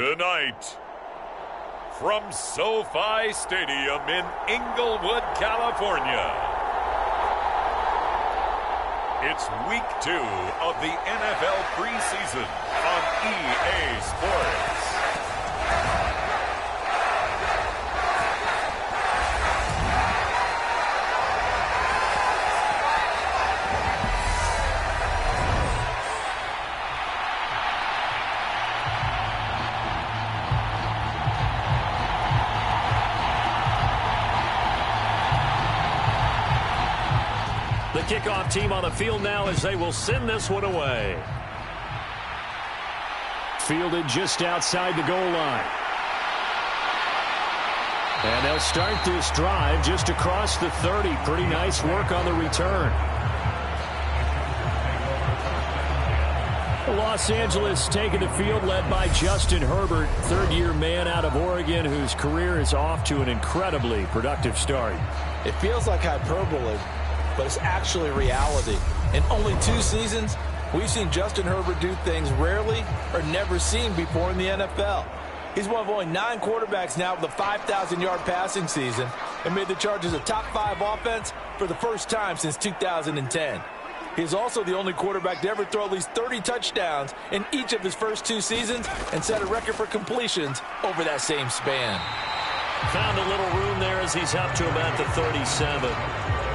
Tonight, from SoFi Stadium in Inglewood, California, it's Week 2 of the NFL preseason on EA Sports. The kickoff team on the field now as they will send this one away. Fielded just outside the goal line. And they'll start this drive just across the 30. Pretty nice work on the return. Los Angeles taking the field led by Justin Herbert, third-year man out of Oregon whose career is off to an incredibly productive start. It feels like hyperbole, but it's actually reality. In only 2 seasons, we've seen Justin Herbert do things rarely or never seen before in the NFL. He's one of only 9 quarterbacks now with a 5,000-yard passing season and made the Chargers a top 5 offense for the first time since 2010. He's also the only quarterback to ever throw at least 30 touchdowns in each of his first 2 seasons and set a record for completions over that same span. Found a little room there as he's up to about the 37.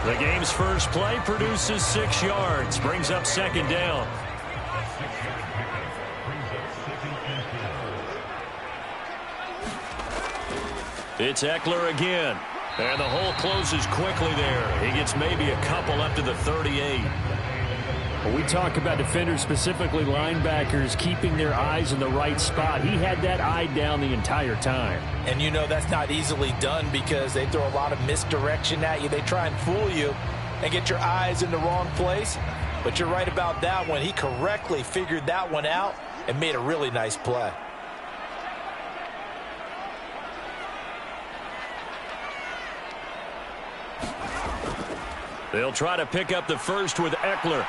The game's first play produces 6 yards, brings up second down. It's Eckler again, and the hole closes quickly there. He gets maybe a couple up to the 38. When we talk about defenders, specifically linebackers, keeping their eyes in the right spot, he had that eye down the entire time. And you know that's not easily done because they throw a lot of misdirection at you. They try and fool you and get your eyes in the wrong place. But you're right about that one. He correctly figured that one out and made a really nice play. They'll try to pick up the first with Eckler.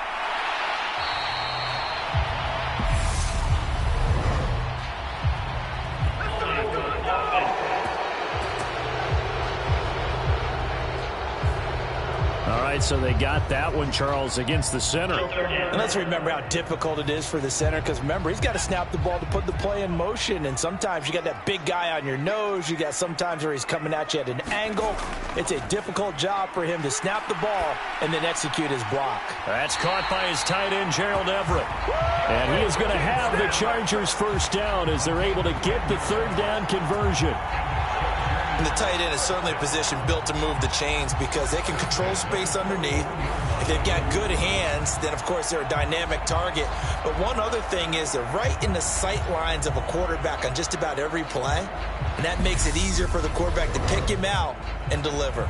So they got that one, Charles, against the center. And let's remember how difficult it is for the center because, remember, he's got to snap the ball to put the play in motion. And sometimes you got that big guy on your nose. You got sometimes where he's coming at you at an angle. It's a difficult job for him to snap the ball and then execute his block. That's caught by his tight end, Gerald Everett. And he is going to have the Chargers first down as they're able to get the third down conversion. And the tight end is certainly a position built to move the chains because they can control space underneath. If they've got good hands, then, of course, they're a dynamic target. But one other thing is they're right in the sight lines of a quarterback on just about every play. And that makes it easier for the quarterback to pick him out and deliver.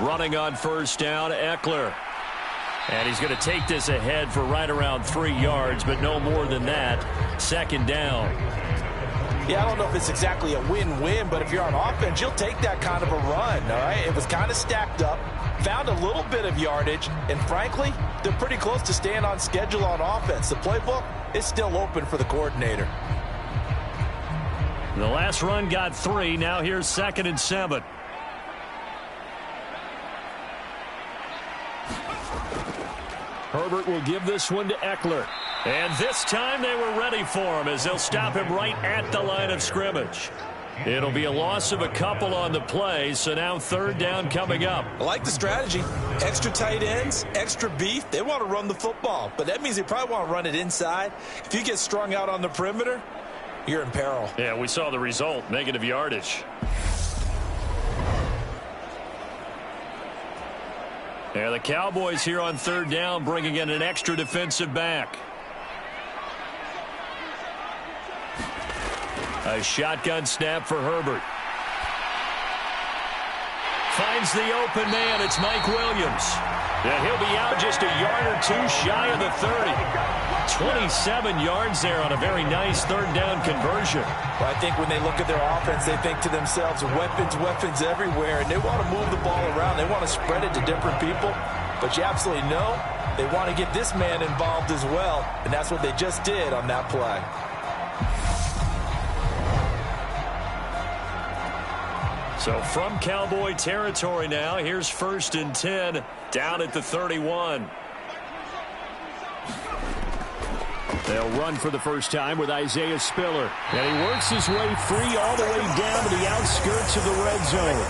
Running on first down, Eckler. And he's going to take this ahead for right around 3 yards, but no more than that. Second down. Yeah, I don't know if it's exactly a win-win, but if you're on offense, you'll take that kind of a run, all right? It was kind of stacked up, found a little bit of yardage, and frankly, they're pretty close to staying on schedule on offense. The playbook is still open for the coordinator. The last run got 3. Now here's 2nd and 7. Herbert will give this one to Eckler. And this time they were ready for him as they'll stop him right at the line of scrimmage. It'll be a loss of a couple on the play, so now third down coming up. I like the strategy. Extra tight ends, extra beef. They want to run the football, but that means they probably want to run it inside. If you get strung out on the perimeter, you're in peril. Yeah, we saw the result, negative yardage. Yeah, the Cowboys here on third down bringing in an extra defensive back. A shotgun snap for Herbert. Finds the open man. It's Mike Williams. Yeah, he'll be out just a yard or two shy of the 30. 27 yards there on a very nice third down conversion. Well, I think when they look at their offense, they think to themselves, weapons, weapons everywhere, and they want to move the ball around. They want to spread it to different people, but you absolutely know they want to get this man involved as well, and that's what they just did on that play. So from Cowboy territory now, here's 1st and 10 down at the 31. They'll run for the first time with Isaiah Spiller. And he works his way free all the way down to the outskirts of the red zone.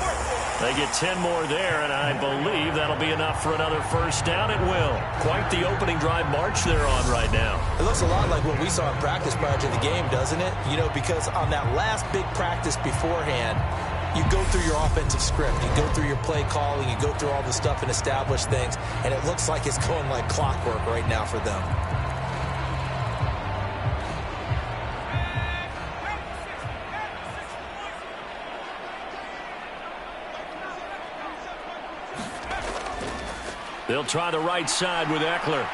They get 10 more there, and I believe that'll be enough for another first down. It will. Quite the opening drive march they're on right now. It looks a lot like what we saw in practice prior to the game, doesn't it? You know, because on that last big practice beforehand, you go through your offensive script. You go through your play calling. You go through all the stuff and establish things. And it looks like it's going like clockwork right now for them. They'll try the right side with Eckler.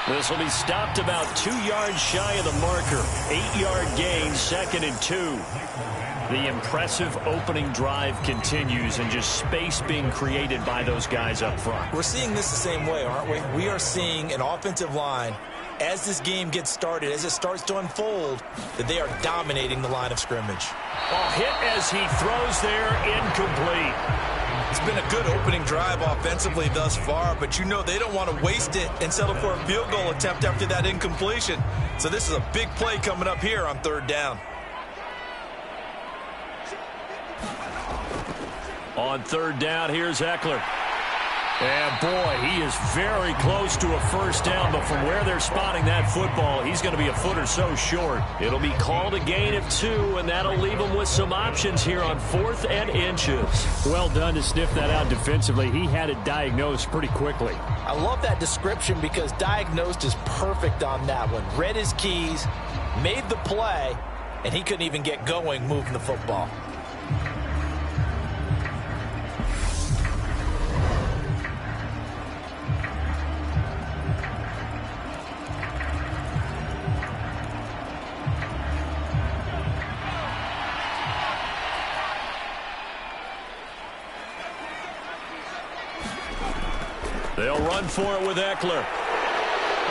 This will be stopped about 2 yards shy of the marker. 8-yard gain, 2nd and 2. The impressive opening drive continues, and just space being created by those guys up front. We're seeing this the same way, aren't we? We are seeing an offensive line, as this game gets started, as it starts to unfold, that they are dominating the line of scrimmage. A hit as he throws there, incomplete. It's been a good opening drive offensively thus far, but you know they don't want to waste it and settle for a field goal attempt after that incompletion. So this is a big play coming up here on 3rd down. On 3rd down, here's Eckler. And, boy, he is very close to a first down, but from where they're spotting that football, he's going to be a foot or so short. It'll be called a gain of 2, and that'll leave him with some options here on 4th and inches. Well done to sniff that out defensively. He had it diagnosed pretty quickly. I love that description because diagnosed is perfect on that one. Read his keys, made the play, and he couldn't even get going moving the football. They'll run for it with Eckler.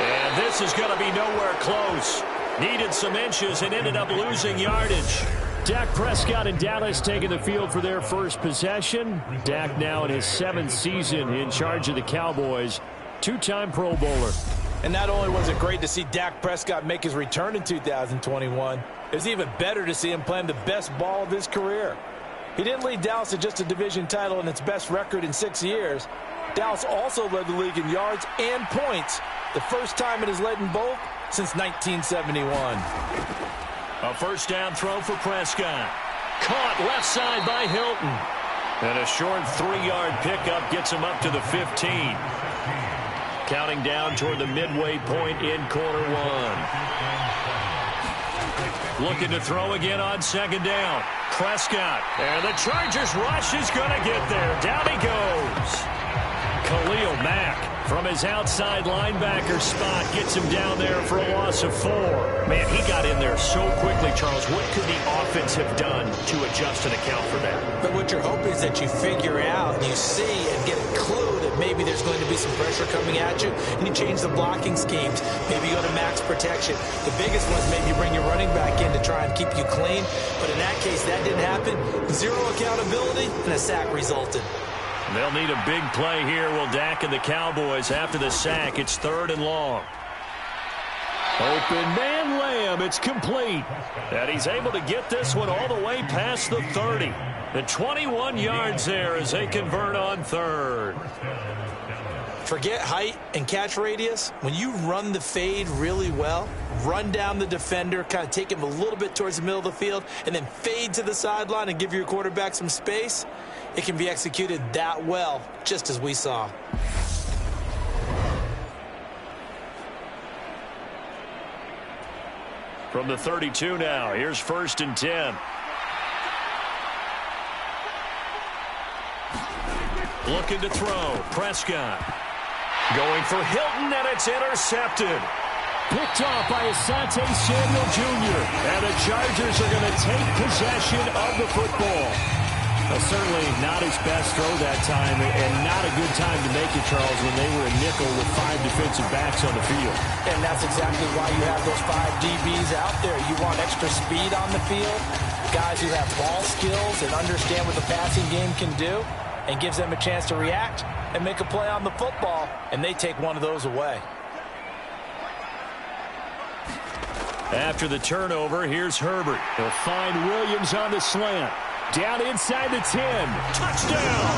And this is going to be nowhere close. Needed some inches and ended up losing yardage. Dak Prescott and Dallas taking the field for their first possession. Dak now in his 7th season in charge of the Cowboys. 2-time Pro Bowler. And not only was it great to see Dak Prescott make his return in 2021, it was even better to see him playing the best ball of his career. He didn't lead Dallas to just a division title and its best record in 6 years. Dallas also led the league in yards and points, the first time it has led in both since 1971. A first down throw for Prescott. Caught left side by Hilton. And a short 3-yard pickup gets him up to the 15. Counting down toward the midway point in quarter 1. Looking to throw again on 2nd down. Prescott. And the Chargers rush is going to get there. Down he goes. Khalil Mack from his outside linebacker spot gets him down there for a loss of 4. Man, he got in there so quickly, Charles. What could the offense have done to adjust and account for that? But what you're hoping is that you figure out and you see and get a clue that maybe there's going to be some pressure coming at you, and you change the blocking schemes. Maybe you go to max protection. The biggest one is maybe you bring your running back in to try and keep you clean. But in that case, that didn't happen. 0 accountability, and a sack resulted. They'll need a big play here, will Dak and the Cowboys after the sack. It's 3rd and long. Open man Lamb. It's complete. And he's able to get this one all the way past the 30. And 21 yards there as they convert on 3rd. Forget height and catch radius. When you run the fade really well, run down the defender, kind of take him a little bit towards the middle of the field, and then fade to the sideline and give your quarterback some space, it can be executed that well, just as we saw. From the 32 now, here's 1st and 10. Looking to throw. Prescott. Going for Hilton, and it's intercepted. Picked off by Asante Samuel Jr. And the Chargers are going to take possession of the football. Certainly not his best throw that time, and not a good time to make it, Charles, when they were a nickel with 5 defensive backs on the field. And that's exactly why you have those 5 DBs out there. You want extra speed on the field, guys who have ball skills and understand what the passing game can do, and gives them a chance to react and make a play on the football, and they take one of those away. After the turnover, here's Herbert. He'll find Williams on the slant. Down inside the 10. Touchdown!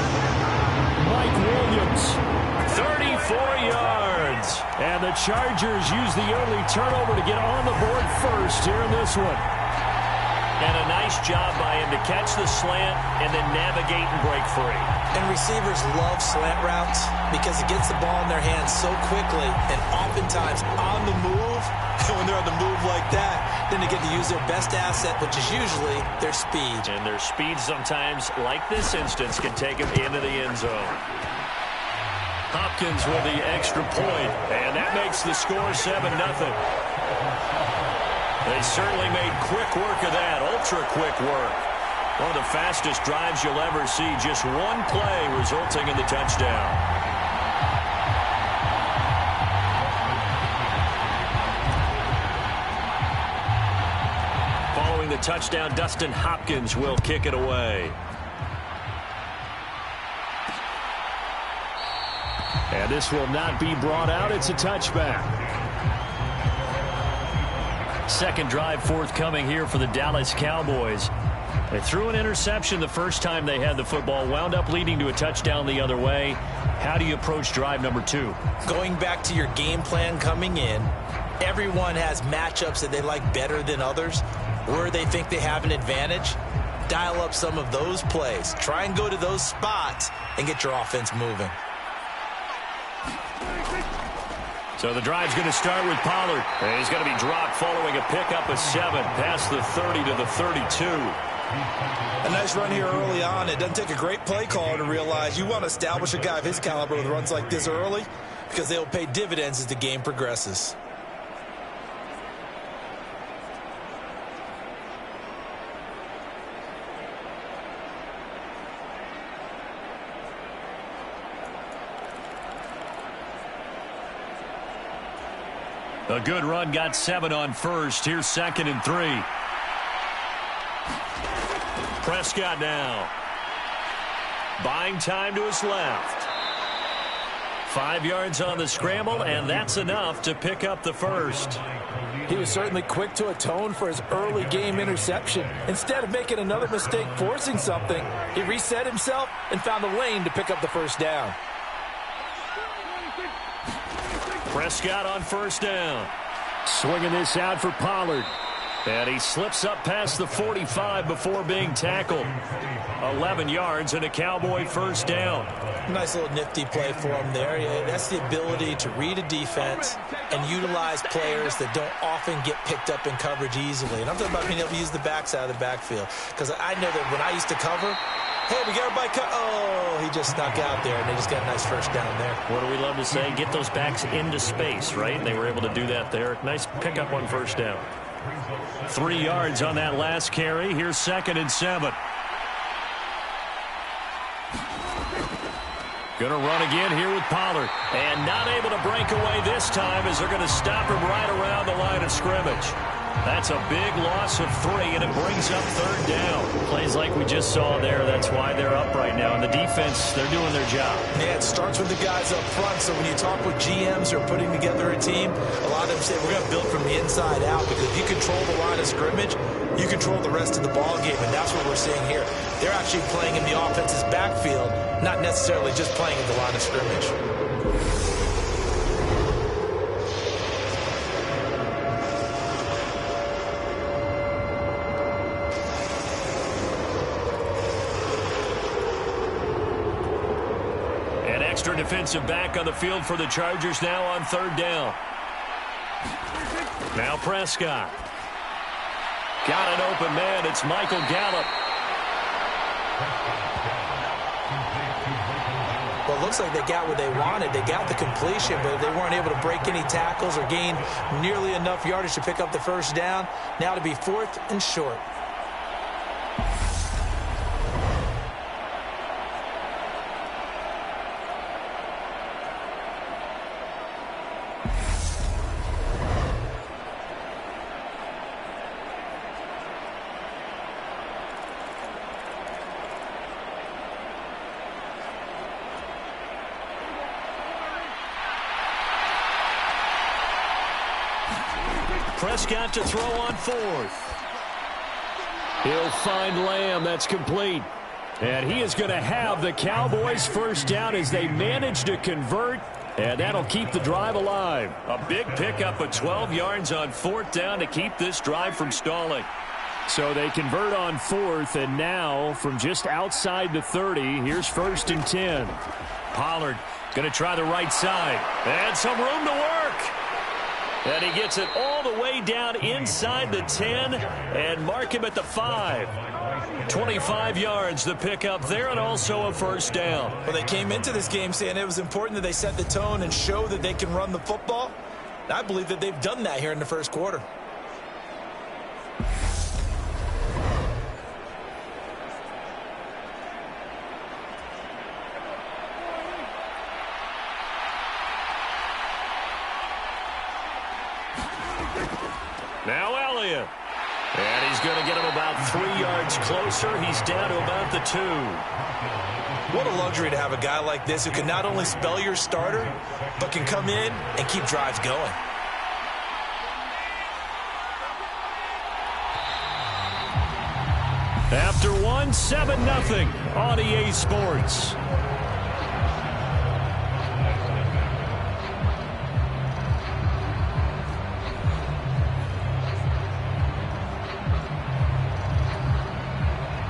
Mike Williams, 34 yards. And the Chargers use the early turnover to get on the board first here in this one. And a nice job by him to catch the slant and then navigate and break free. And receivers love slant routes because it gets the ball in their hands so quickly and oftentimes on the move. And when they're on the move like that, then they get to use their best asset, which is usually their speed. And their speed sometimes, like this instance, can take them into the end zone. Hopkins with the extra point, and that makes the score 7-0. They certainly made quick work of that, ultra-quick work. One of the fastest drives you'll ever see, just one play resulting in the touchdown. Following the touchdown, Dustin Hopkins will kick it away. And this will not be brought out. It's a touchback. Second drive forthcoming here for the Dallas Cowboys. They threw an interception the first time they had the football, wound up leading to a touchdown the other way. How do you approach drive number 2? Going back to your game plan coming in, everyone has matchups that they like better than others, where they think they have an advantage. Dial up some of those plays. Try and go to those spots and get your offense moving. So the drive's going to start with Pollard. And he's going to be dropped following a pickup of 7 past the 30 to the 32. A nice run here early on. It doesn't take a great play caller to realize you want to establish a guy of his caliber with runs like this early because they'll pay dividends as the game progresses. A good run, got 7 on first. Here's 2nd and 3. Prescott now. Buying time to his left. 5 yards on the scramble, and that's enough to pick up the first. He was certainly quick to atone for his early game interception. Instead of making another mistake forcing something, he reset himself and found the lane to pick up the first down. Prescott on first down. Swinging this out for Pollard. And he slips up past the 45 before being tackled. 11 yards and a Cowboy first down. Nice little nifty play for him there. Yeah, that's the ability to read a defense and utilize players that don't often get picked up in coverage easily. And I'm talking about being able to use the backside of the backfield. Because I know that when I used to cover, hey, we got everybody cut. Oh, he just snuck out there, and they just got a nice first down there. What do we love to say? Get those backs into space, right? And they were able to do that there. Nice pickup on first down. 3 yards on that last carry. Here's 2nd and 7. Going to run again here with Pollard. And not able to break away this time as they're going to stop him right around the line of scrimmage. That's a big loss of 3, and it brings up 3rd down. Plays like we just saw there. That's why they're up right now. And the defense, they're doing their job. Yeah, it starts with the guys up front. So when you talk with GMs who are putting together a team, a lot of them say we're going to build from the inside out, because if you control the line of scrimmage, you control the rest of the ball game, and that's what we're seeing here. They're actually playing in the offense's backfield, not necessarily just playing in the line of scrimmage. Extra defensive back on the field for the Chargers now on 3rd down. Now Prescott. Got an open man. It's Michael Gallup. Well, looks like they got what they wanted. They got the completion, but they weren't able to break any tackles or gain nearly enough yardage to pick up the first down. Now to be 4th and short. Prescott to throw on 4th. He'll find Lamb. That's complete. And he is going to have the Cowboys first down as they manage to convert. And that'll keep the drive alive. A big pickup of 12 yards on 4th down to keep this drive from stalling. So they convert on 4th, and now from just outside the 30, here's 1st and 10. Pollard going to try the right side. And some room to work. And he gets it all the way down inside the 10 and mark him at the 5. 25 yards the pickup there, and also a first down. Well, they came into this game saying it was important that they set the tone and show that they can run the football. And I believe that they've done that here in the first quarter. Now Elliott. And he's going to get him about 3 yards closer. He's down to about the 2. What a luxury to have a guy like this who can not only spell your starter, but can come in and keep drives going. After 1, 7-0 on EA Sports.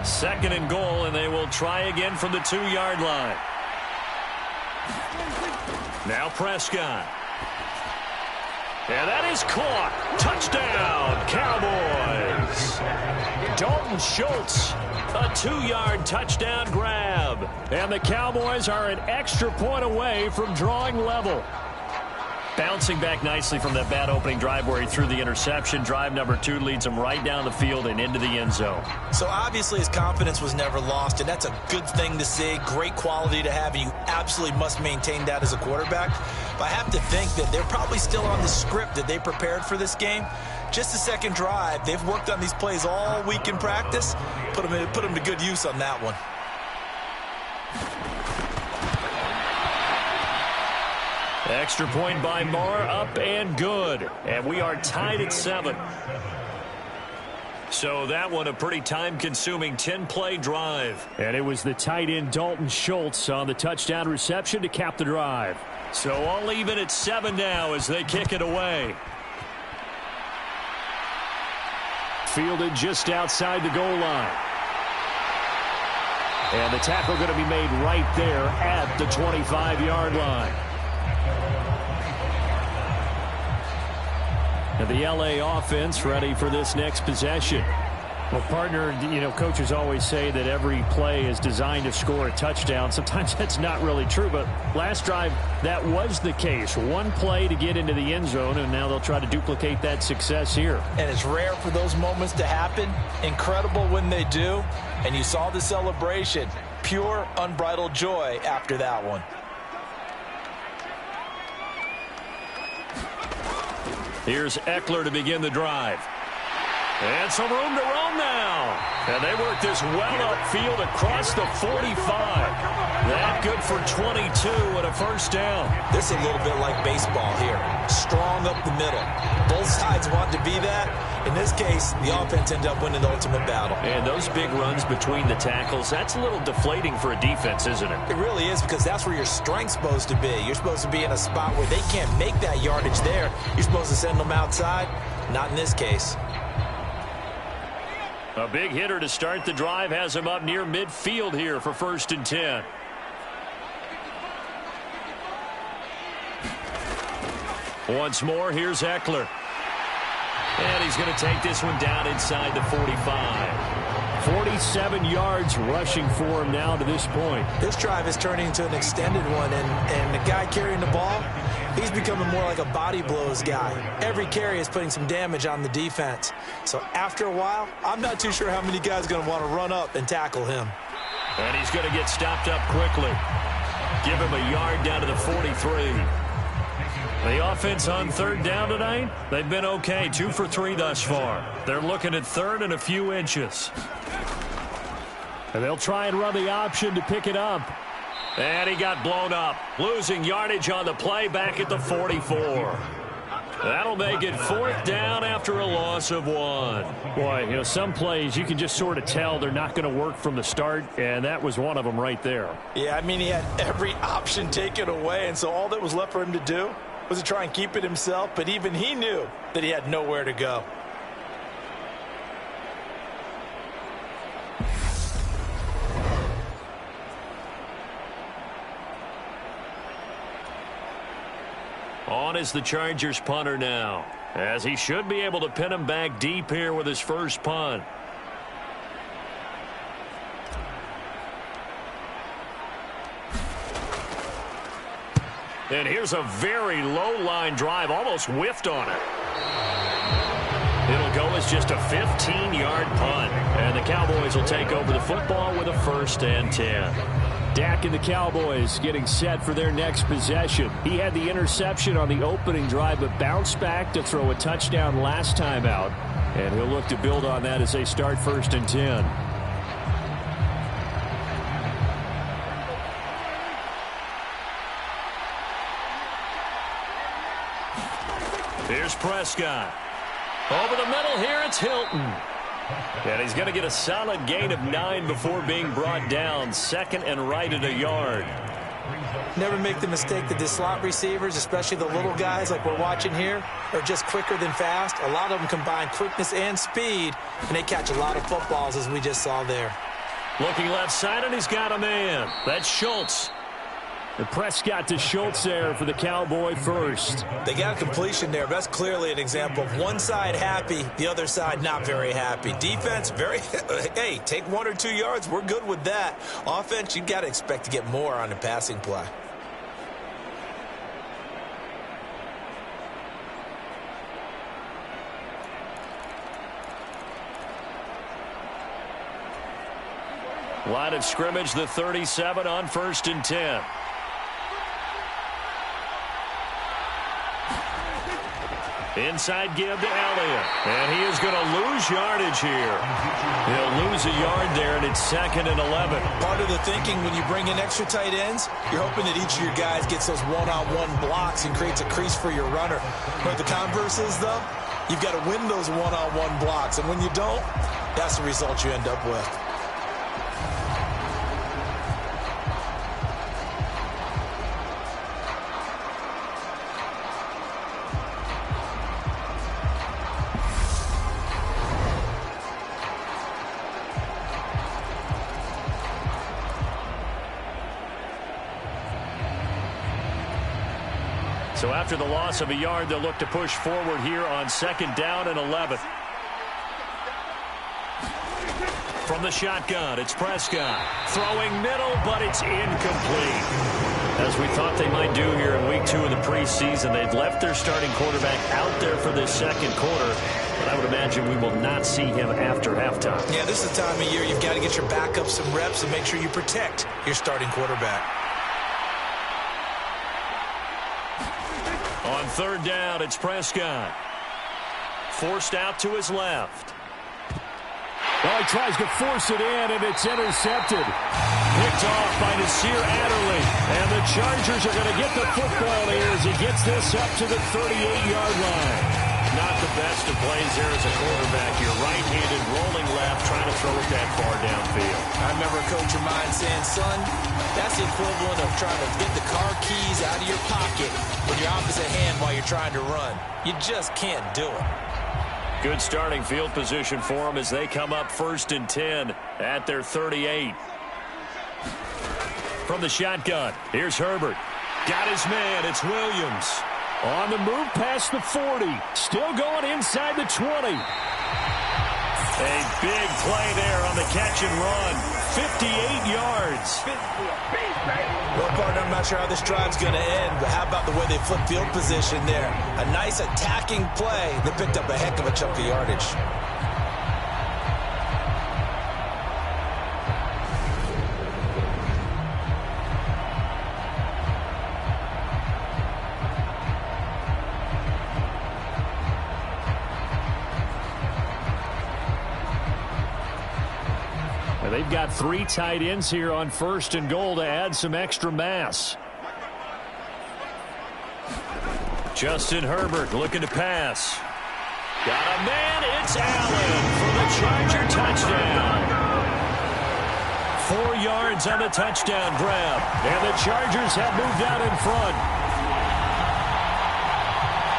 Second and goal, and they will try again from the 2-yard line. Now Prescott. And that is caught. Touchdown, Cowboys. Dalton Schultz, a 2-yard touchdown grab. And the Cowboys are an extra point away from drawing level. Bouncing back nicely from that bad opening drive where he threw the interception. Drive number 2 leads him right down the field and into the end zone. So obviously his confidence was never lost, and that's a good thing to see. Great quality to have, and you absolutely must maintain that as a quarterback. But I have to think that they're probably still on the script that they prepared for this game. Just the second drive, they've worked on these plays all week in practice. Put them to good use on that one. Extra point by Marr, up and good. And we are tied at 7. So that one a pretty time-consuming 10-play drive. And it was the tight end Dalton Schultz on the touchdown reception to cap the drive. So all even at 7 now as they kick it away. Fielded just outside the goal line. And the tackle going to be made right there at the 25-yard line. And the L.A. offense ready for this next possession. Well, partner, you know, coaches always say that every play is designed to score a touchdown. Sometimes that's not really true, but last drive, that was the case. One play to get into the end zone, and now they'll try to duplicate that success here. And it's rare for those moments to happen. Incredible when they do. And you saw the celebration. Pure, unbridled joy after that one. Here's Eckler to begin the drive. And some room to roam now. And they work this well upfield across the 45. That good for 22 and a first down. This is a little bit like baseball here. Strong up the middle. Both sides want to be that. In this case, the offense ended up winning the ultimate battle. And those big runs between the tackles, that's a little deflating for a defense, isn't it? It really is, because that's where your strength's supposed to be. You're supposed to be in a spot where they can't make that yardage there. You're supposed to send them outside. Not in this case. A big hitter to start the drive has him up near midfield here for 1st and 10. Once more, here's Eckler. And he's going to take this one down inside the 45. 47 yards rushing for him now to this point. This drive is turning into an extended one, and the guy carrying the ball, he's becoming more like a body blows guy. Every carry is putting some damage on the defense. So after a while, I'm not too sure how many guys are going to want to run up and tackle him. And he's going to get stopped up quickly. Give him a yard down to the 43. The offense on third down tonight, they've been okay. 2 for 3 thus far. They're looking at third and a few inches. And they'll try and run the option to pick it up. And he got blown up. Losing yardage on the play back at the 44. That'll make it 4th down after a loss of 1. Boy, some plays you can just sort of tell they're not going to work from the start, and that was one of them right there. Yeah, I mean, he had every option taken away, and so all that was left for him to do was to try and keep it himself, but even he knew that he had nowhere to go. On is the Chargers punter now, as he should be able to pin him back deep here with his first punt. And here's a very low line drive, almost whiffed on it. It'll go as just a 15-yard punt, and the Cowboys will take over the football with a 1st and 10. Dak and the Cowboys getting set for their next possession. He had the interception on the opening drive, but bounced back to throw a touchdown last time out. And he'll look to build on that as they start 1st and 10. Here's Prescott. Over the middle here, it's Hilton. And he's going to get a solid gain of 9 before being brought down. 2nd and right at a yard. Never make the mistake that the slot receivers, especially the little guys like we're watching here, are just quicker than fast. A lot of them combine quickness and speed, and they catch a lot of footballs, as we just saw there. Looking left side, and he's got a man. That's Schultz. And Prescott to Schultz there for the Cowboy first. They got a completion there. That's clearly an example of one side happy, the other side not very happy. Defense, very, hey, take 1 or 2 yards. We're good with that. Offense, you got to expect to get more on the passing play. Line of scrimmage, the 37 on 1st and 10. Inside give to Elliott. And he is going to lose yardage here. He'll lose a yard there, and it's 2nd and 11. Part of the thinking when you bring in extra tight ends, you're hoping that each of your guys gets those one-on-one blocks and creates a crease for your runner. But the converse is, though, you've got to win those one-on-one blocks. And when you don't, that's the result you end up with. So after the loss of a yard, they'll look to push forward here on 2nd down and 11. From the shotgun, it's Prescott. Throwing middle, but it's incomplete. As we thought they might do here in week 2 of the preseason, they've left their starting quarterback out there for this 2nd quarter. But I would imagine we will not see him after halftime. Yeah, this is the time of year you've got to get your backup some reps and make sure you protect your starting quarterback. On 3rd down, it's Prescott. Forced out to his left. Well, he tries to force it in, and it's intercepted. Picked off by Nasir Adderley. And the Chargers are going to get the football here as he gets this up to the 38-yard line. Not the best of plays there as a quarterback. You're right-handed, rolling left, trying to throw it that far downfield. I remember a coach of mine saying, son, that's the equivalent of trying to get the car keys out of your pocket with your opposite hand while you're trying to run. You just can't do it. Good starting field position for them as they come up 1st and 10 at their 38. From the shotgun, here's Herbert. Got his man, it's Williams. On the move past the 40. Still going inside the 20. A big play there on the catch and run. 58 yards. Well, partner, I'm not sure how this drive's going to end, but how about the way they flip field position there? A nice attacking play. They picked up a heck of a chunk of yardage. They've got 3 tight ends here on 1st and goal to add some extra mass. Justin Herbert looking to pass. Got a man. It's Allen for the Charger touchdown. 4 yards on the touchdown grab. And the Chargers have moved out in front.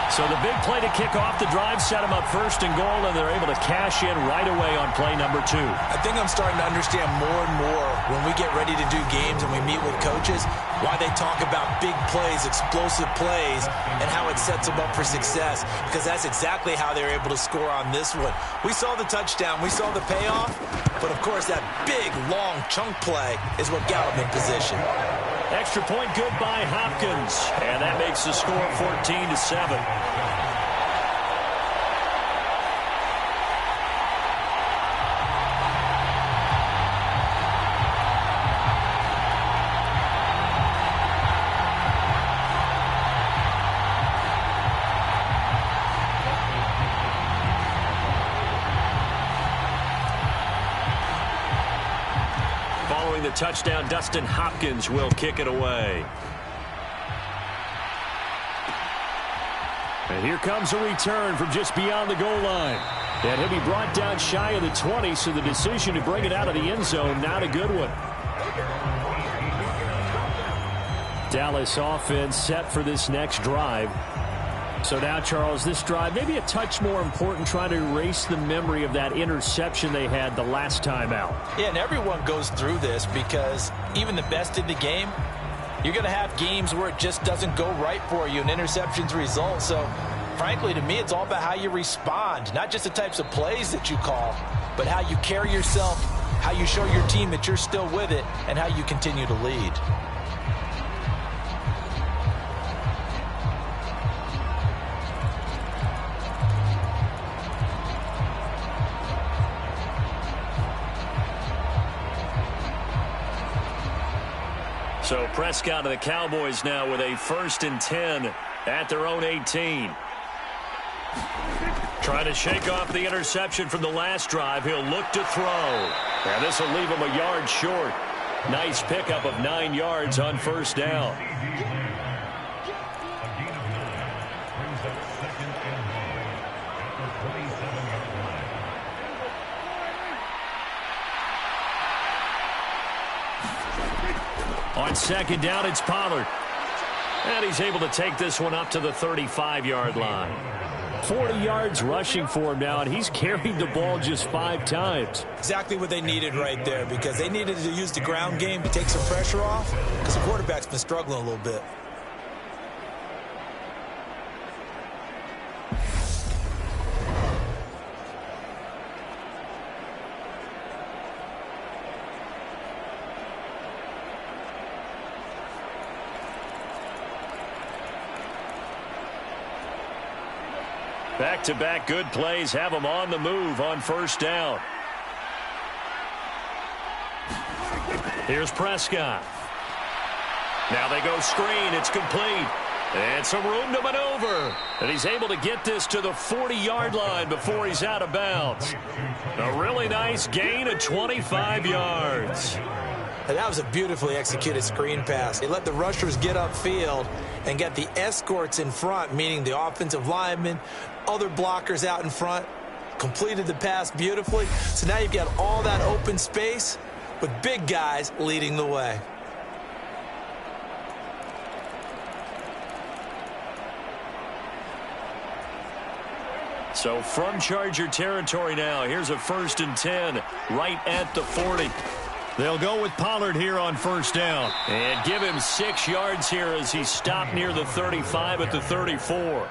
So the big play to kick off the drive set them up 1st and goal, and they're able to cash in right away on play number 2. I think I'm starting to understand more and more when we get ready to do games and we meet with coaches why they talk about big plays, explosive plays, and how it sets them up for success, because that's exactly how they're able to score on this one. We saw the touchdown. We saw the payoff. But, of course, that big, long chunk play is what got them in position. Extra point good by Hopkins. And that makes the score 14-7. The touchdown, Dustin Hopkins will kick it away. And here comes a return from just beyond the goal line. And he'll be brought down shy of the 20, so the decision to bring it out of the end zone, not a good one. Dallas offense set for this next drive. So now, Charles, this drive maybe a touch more important, trying to erase the memory of that interception they had the last time out. Yeah, and everyone goes through this because even the best in the game, you're going to have games where it just doesn't go right for you and interceptions result. So, frankly, to me, it's all about how you respond, not just the types of plays that you call, but how you carry yourself, how you show your team that you're still with it, and how you continue to lead. So Prescott of the Cowboys now with a 1st and 10 at their own 18. Trying to shake off the interception from the last drive. He'll look to throw. And this will leave him a yard short. Nice pickup of 9 yards on 1st down. On 2nd down, it's Pollard. And he's able to take this one up to the 35-yard line. 40 yards rushing for him now, and he's carried the ball just 5 times. Exactly what they needed right there, because they needed to use the ground game to take some pressure off, because the quarterback's been struggling a little bit. Back-to-back good plays have them on the move on 1st down. Here's Prescott. Now they go screen. It's complete. And some room to maneuver. And he's able to get this to the 40-yard line before he's out of bounds. A really nice gain of 25 yards. And that was a beautifully executed screen pass. They let the rushers get upfield and get the escorts in front, meaning the offensive linemen, other blockers out in front, completed the pass beautifully. So now you've got all that open space with big guys leading the way. So from Charger territory now, here's a 1st and 10 right at the 40. They'll go with Pollard here on 1st down. And give him 6 yards here as he stopped near the 35 at the 34.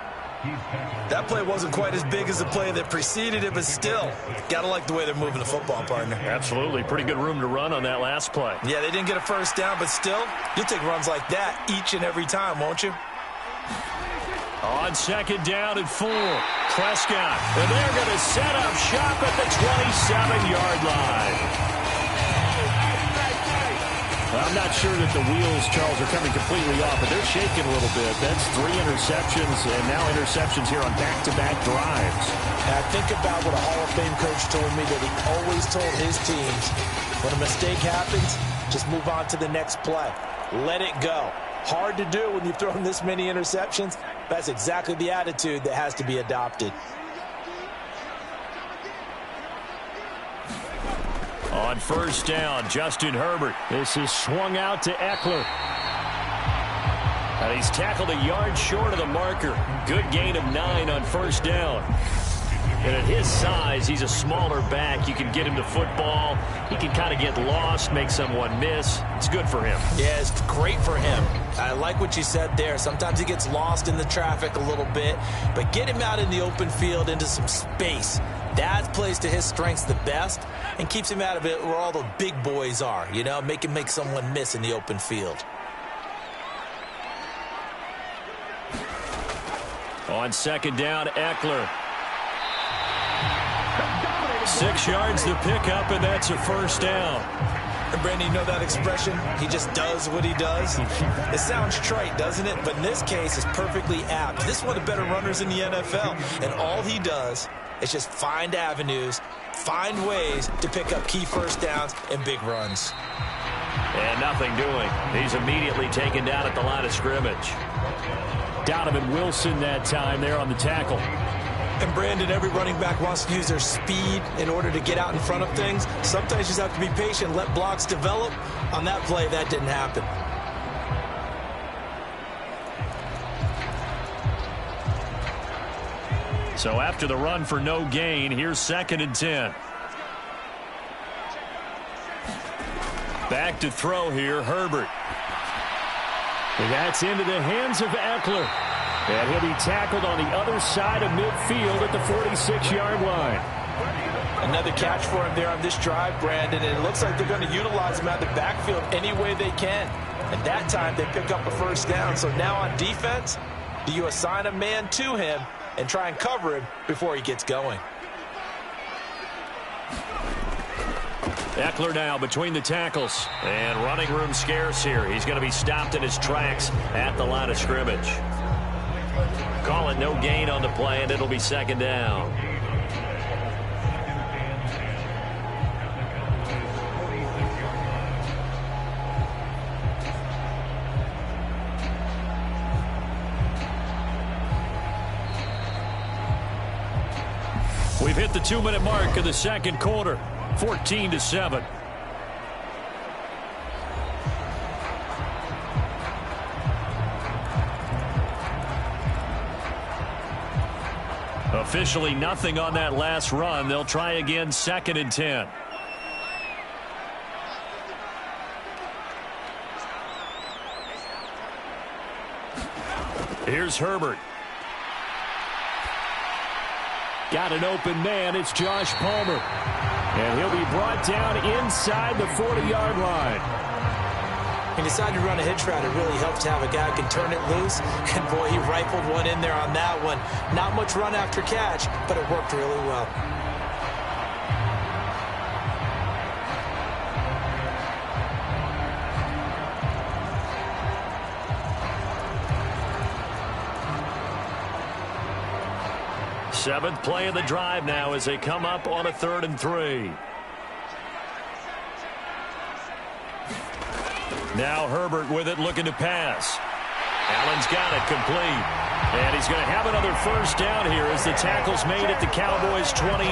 That play wasn't quite as big as the play that preceded it, but still, got to like the way they're moving the football, partner. Absolutely. Pretty good room to run on that last play. Yeah, they didn't get a first down, but still, you'll take runs like that each and every time, won't you? On second down and 4, Prescott. And they're going to set up shop at the 27-yard line. I'm not sure that the wheels, Charles, are coming completely off, but they're shaking a little bit. That's 3 interceptions, and now interceptions here on back-to-back drives. And I think about what a Hall of Fame coach told me, that he always told his teams, when a mistake happens, just move on to the next play. Let it go. Hard to do when you've thrown this many interceptions. That's exactly the attitude that has to be adopted. On first down, Justin Herbert. This is swung out to Eckler. And he's tackled a yard short of the marker. Good gain of 9 on first down. And at his size, he's a smaller back. You can get him to football. He can kind of get lost, make someone miss. It's good for him. Yeah, it's great for him. I like what you said there. Sometimes he gets lost in the traffic a little bit, but get him out in the open field into some space. That plays to his strengths the best and keeps him out of it where all the big boys are, you know, make someone miss in the open field. On second down, Eckler. 6 yards the pickup, and that's a first down. And Brandon, you know that expression? He just does what he does. It sounds trite, doesn't it? But in this case, it's perfectly apt. This is one of the better runners in the NFL, and all he does is just find avenues, find ways to pick up key first downs and big runs. And nothing doing. He's immediately taken down at the line of scrimmage. Donovan Wilson that time there on the tackle. And Brandon, every running back wants to use their speed in order to get out in front of things. Sometimes you just have to be patient, let blocks develop. On that play, that didn't happen. So after the run for no gain, here's 2nd and 10. Back to throw here, Herbert. And that's into the hands of Eckler. And he'll be tackled on the other side of midfield at the 46-yard line. Another catch for him there on this drive, Brandon, and it looks like they're going to utilize him out of the backfield any way they can. And that time they pick up a first down. So now on defense, do you assign a man to him and try and cover him before he gets going? Eckler now between the tackles. And running room scarce here. He's going to be stopped in his tracks at the line of scrimmage. Call it no gain on the play, and it'll be 2nd down. We've hit the 2-minute mark of the second quarter. 14-7. Officially nothing on that last run. They'll try again, 2nd and 10. Here's Herbert. Got an open man. It's Josh Palmer. And he'll be brought down inside the 40-yard line. He decided to run a hitch route. It really helps to have a guy who can turn it loose. And, boy, he rifled one in there on that one. Not much run after catch, but it worked really well. Seventh play of the drive now as they come up on a 3rd and 3. Now Herbert with it, looking to pass. Allen's got it, complete. And he's going to have another first down here as the tackle's made at the Cowboys' 28.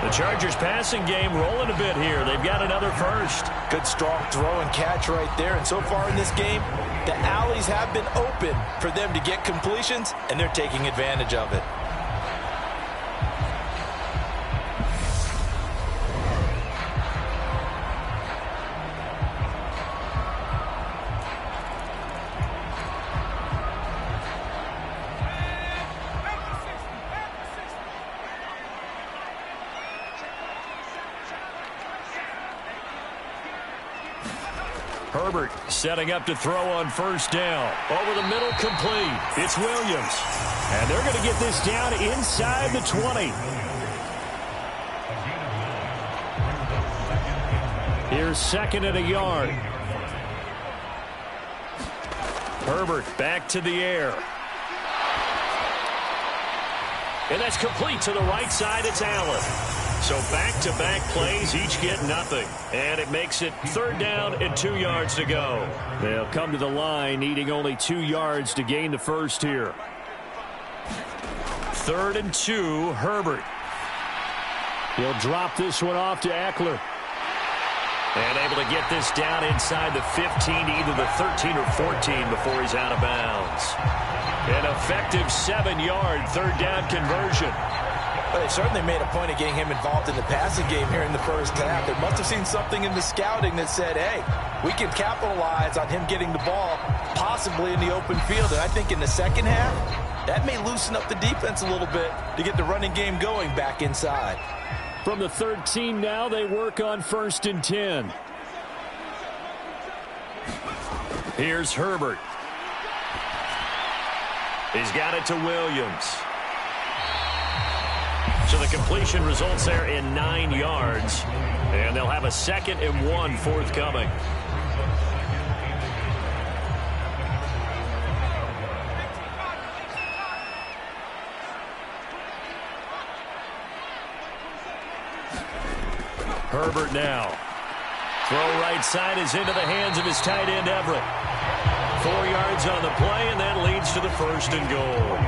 The Chargers' passing game rolling a bit here. They've got another first. Good strong throw and catch right there. And so far in this game, the alleys have been open for them to get completions, and they're taking advantage of it. Herbert setting up to throw on first down. Over the middle, complete. It's Williams. And they're going to get this down inside the 20. Here's second and a yard. Herbert back to the air. And that's complete to the right side. It's Allen. So back-to-back plays, each get nothing. And it makes it 3rd down and 2 yards to go. They'll come to the line needing only 2 yards to gain the first here. 3rd and 2, Herbert. He'll drop this one off to Eckler. And able to get this down inside the 15 to either the 13 or 14 before he's out of bounds. An effective 7-yard 3rd down conversion. Well, they certainly made a point of getting him involved in the passing game here in the first half. They must have seen something in the scouting that said, hey, we can capitalize on him getting the ball possibly in the open field. And I think in the second half, that may loosen up the defense a little bit to get the running game going back inside. From the 13 now, they work on 1st and 10. Here's Herbert. He's got it to Williams. So the completion results there in 9 yards. And they'll have a 2nd and 1 forthcoming. Herbert now. Throw right side is into the hands of his tight end, Everett. 4 yards on the play, and that leads to the 1st and goal.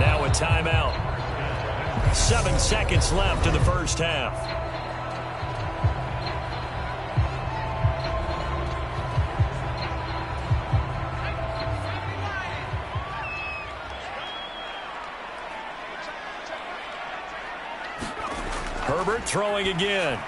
Now a timeout. 7 seconds left in the first half. Herbert throwing again.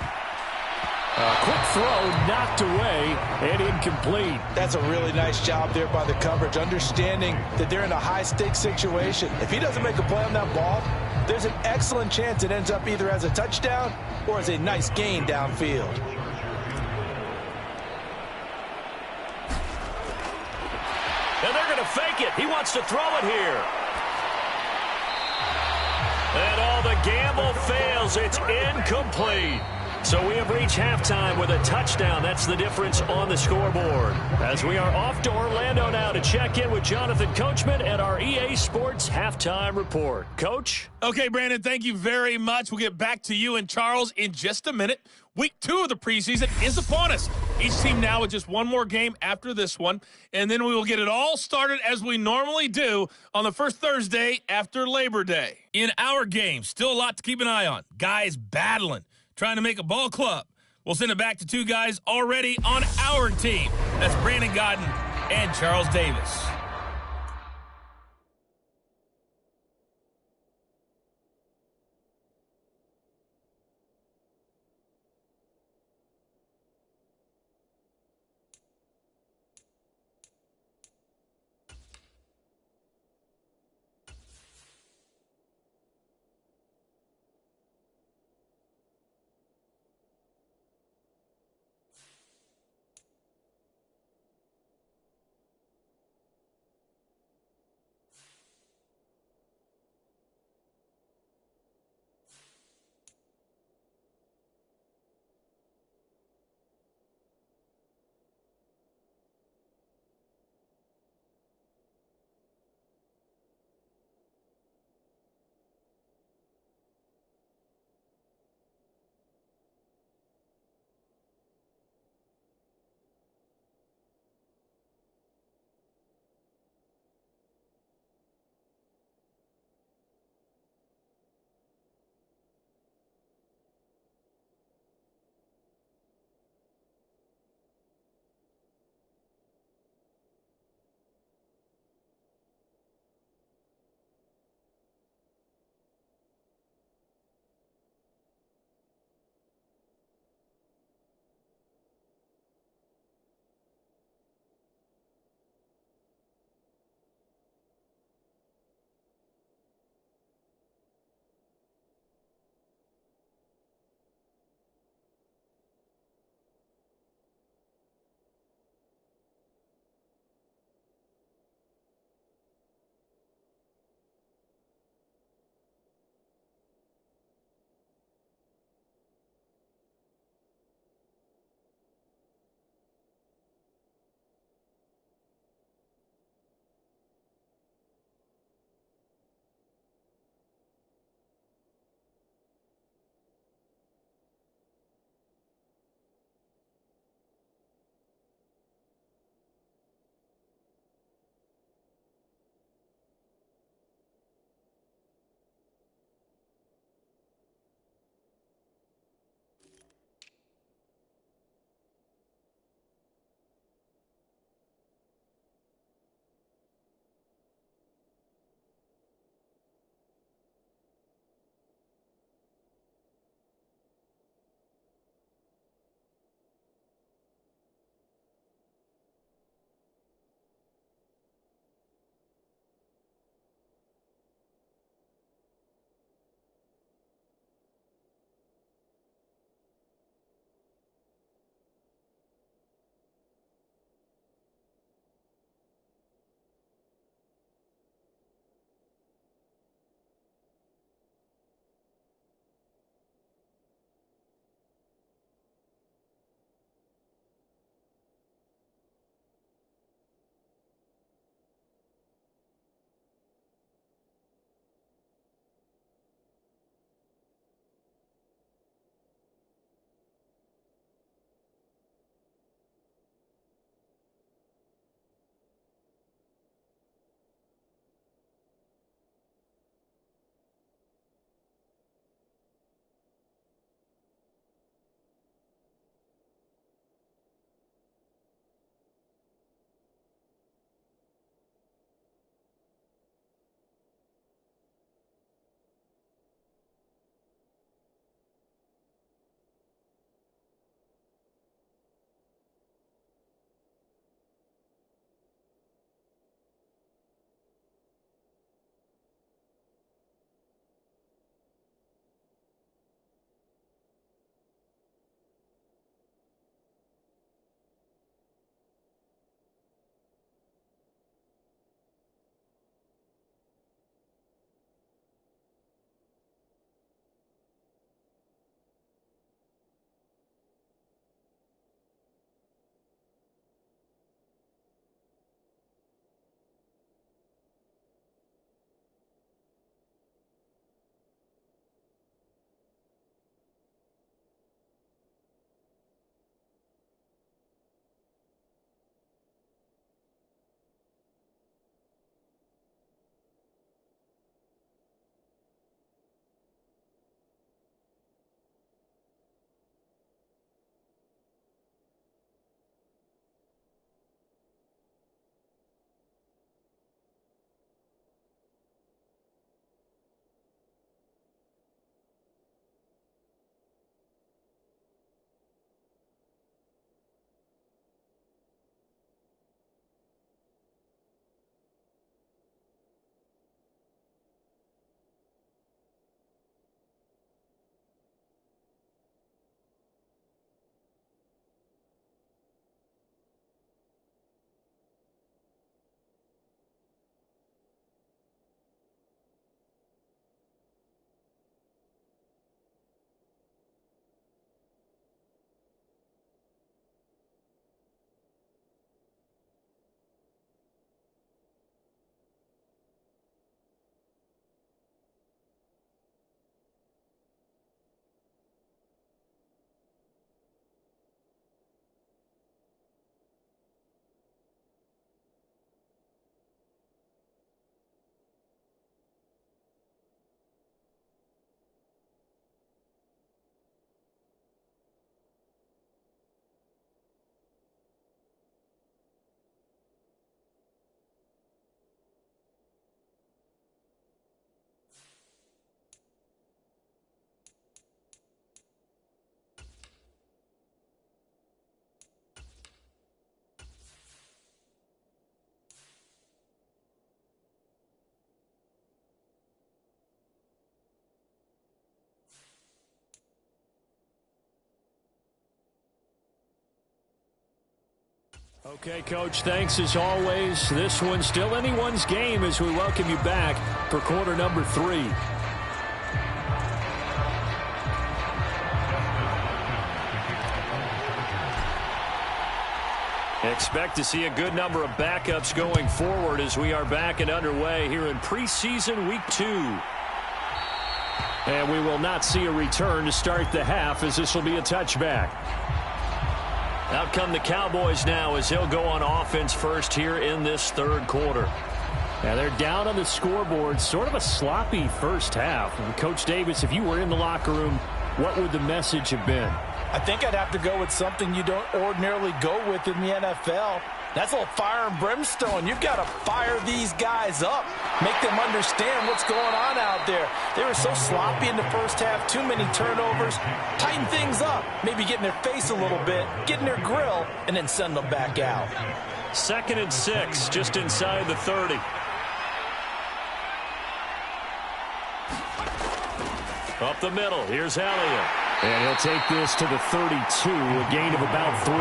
A quick throw knocked away and incomplete. That's a really nice job there by the coverage, understanding that they're in a high-stakes situation. If he doesn't make a play on that ball, there's an excellent chance it ends up either as a touchdown or as a nice gain downfield. And they're going to fake it. He wants to throw it here. And all the gamble fails. It's incomplete. So we have reached halftime with a touchdown. That's the difference on the scoreboard. As we are off to Orlando now to check in with Jonathan Coachman at our EA Sports Halftime Report. Coach? Okay, Brandon, thank you very much. We'll get back to you and Charles in just a minute. Week 2 of the preseason is upon us. Each team now with just one more game after this one, and then we will get it all started as we normally do on the first Thursday after Labor Day. In our game, still a lot to keep an eye on. Guys battling, trying to make a ball club. We'll send it back to 2 guys already on our team. That's Brandon Godden and Charles Davis. Okay, Coach, thanks as always. This one's still anyone's game as we welcome you back for quarter number 3. Expect to see a good number of backups going forward as we are back and underway here in preseason week 2. And we will not see a return to start the half as this will be a touchback. Out come the Cowboys now as he'll go on offense first here in this third quarter. Now they're down on the scoreboard, sort of a sloppy first half. And Coach Davis, if you were in the locker room, what would the message have been? I think I'd have to go with something you don't ordinarily go with in the NFL. That's a little fire and brimstone. You've got to fire these guys up. Make them understand what's going on out there. They were so sloppy in the first half. Too many turnovers. Tighten things up. Maybe get in their face a little bit. Get in their grill. And then send them back out. 2nd and 6, just inside the 30. Up the middle. Here's Elliott. And he'll take this to the 32, a gain of about 3.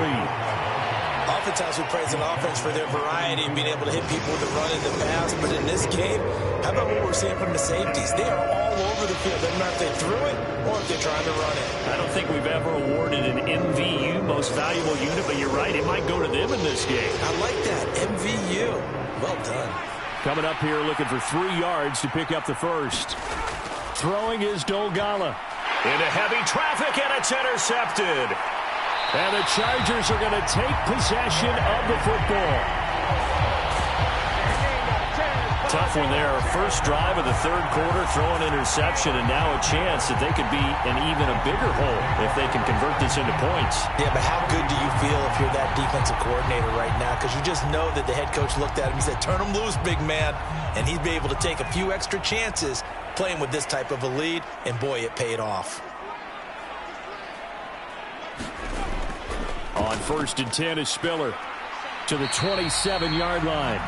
Oftentimes we praise an offense for their variety and being able to hit people with the run and the pass. But in this game, how about what we're seeing from the safeties? They are all over the field. Doesn't matter if they threw it or if they're trying to run it. I don't think we've ever awarded an MVU, most valuable unit, but you're right. It might go to them in this game. I like that. MVU. Well done. Coming up here looking for 3 yards to pick up the first. Throwing is Dolgala. Into heavy traffic, and it's intercepted. And the Chargers are going to take possession of the football. Tough one there. First drive of the third quarter, throw an interception, and now a chance that they could be in even a bigger hole if they can convert this into points. Yeah, but how good do you feel if you're that defensive coordinator right now? Because you just know that the head coach looked at him and said, turn him loose, big man. And he'd be able to take a few extra chances playing with this type of a lead, and boy, it paid off. On 1st and 10 is Spiller to the 27-yard line.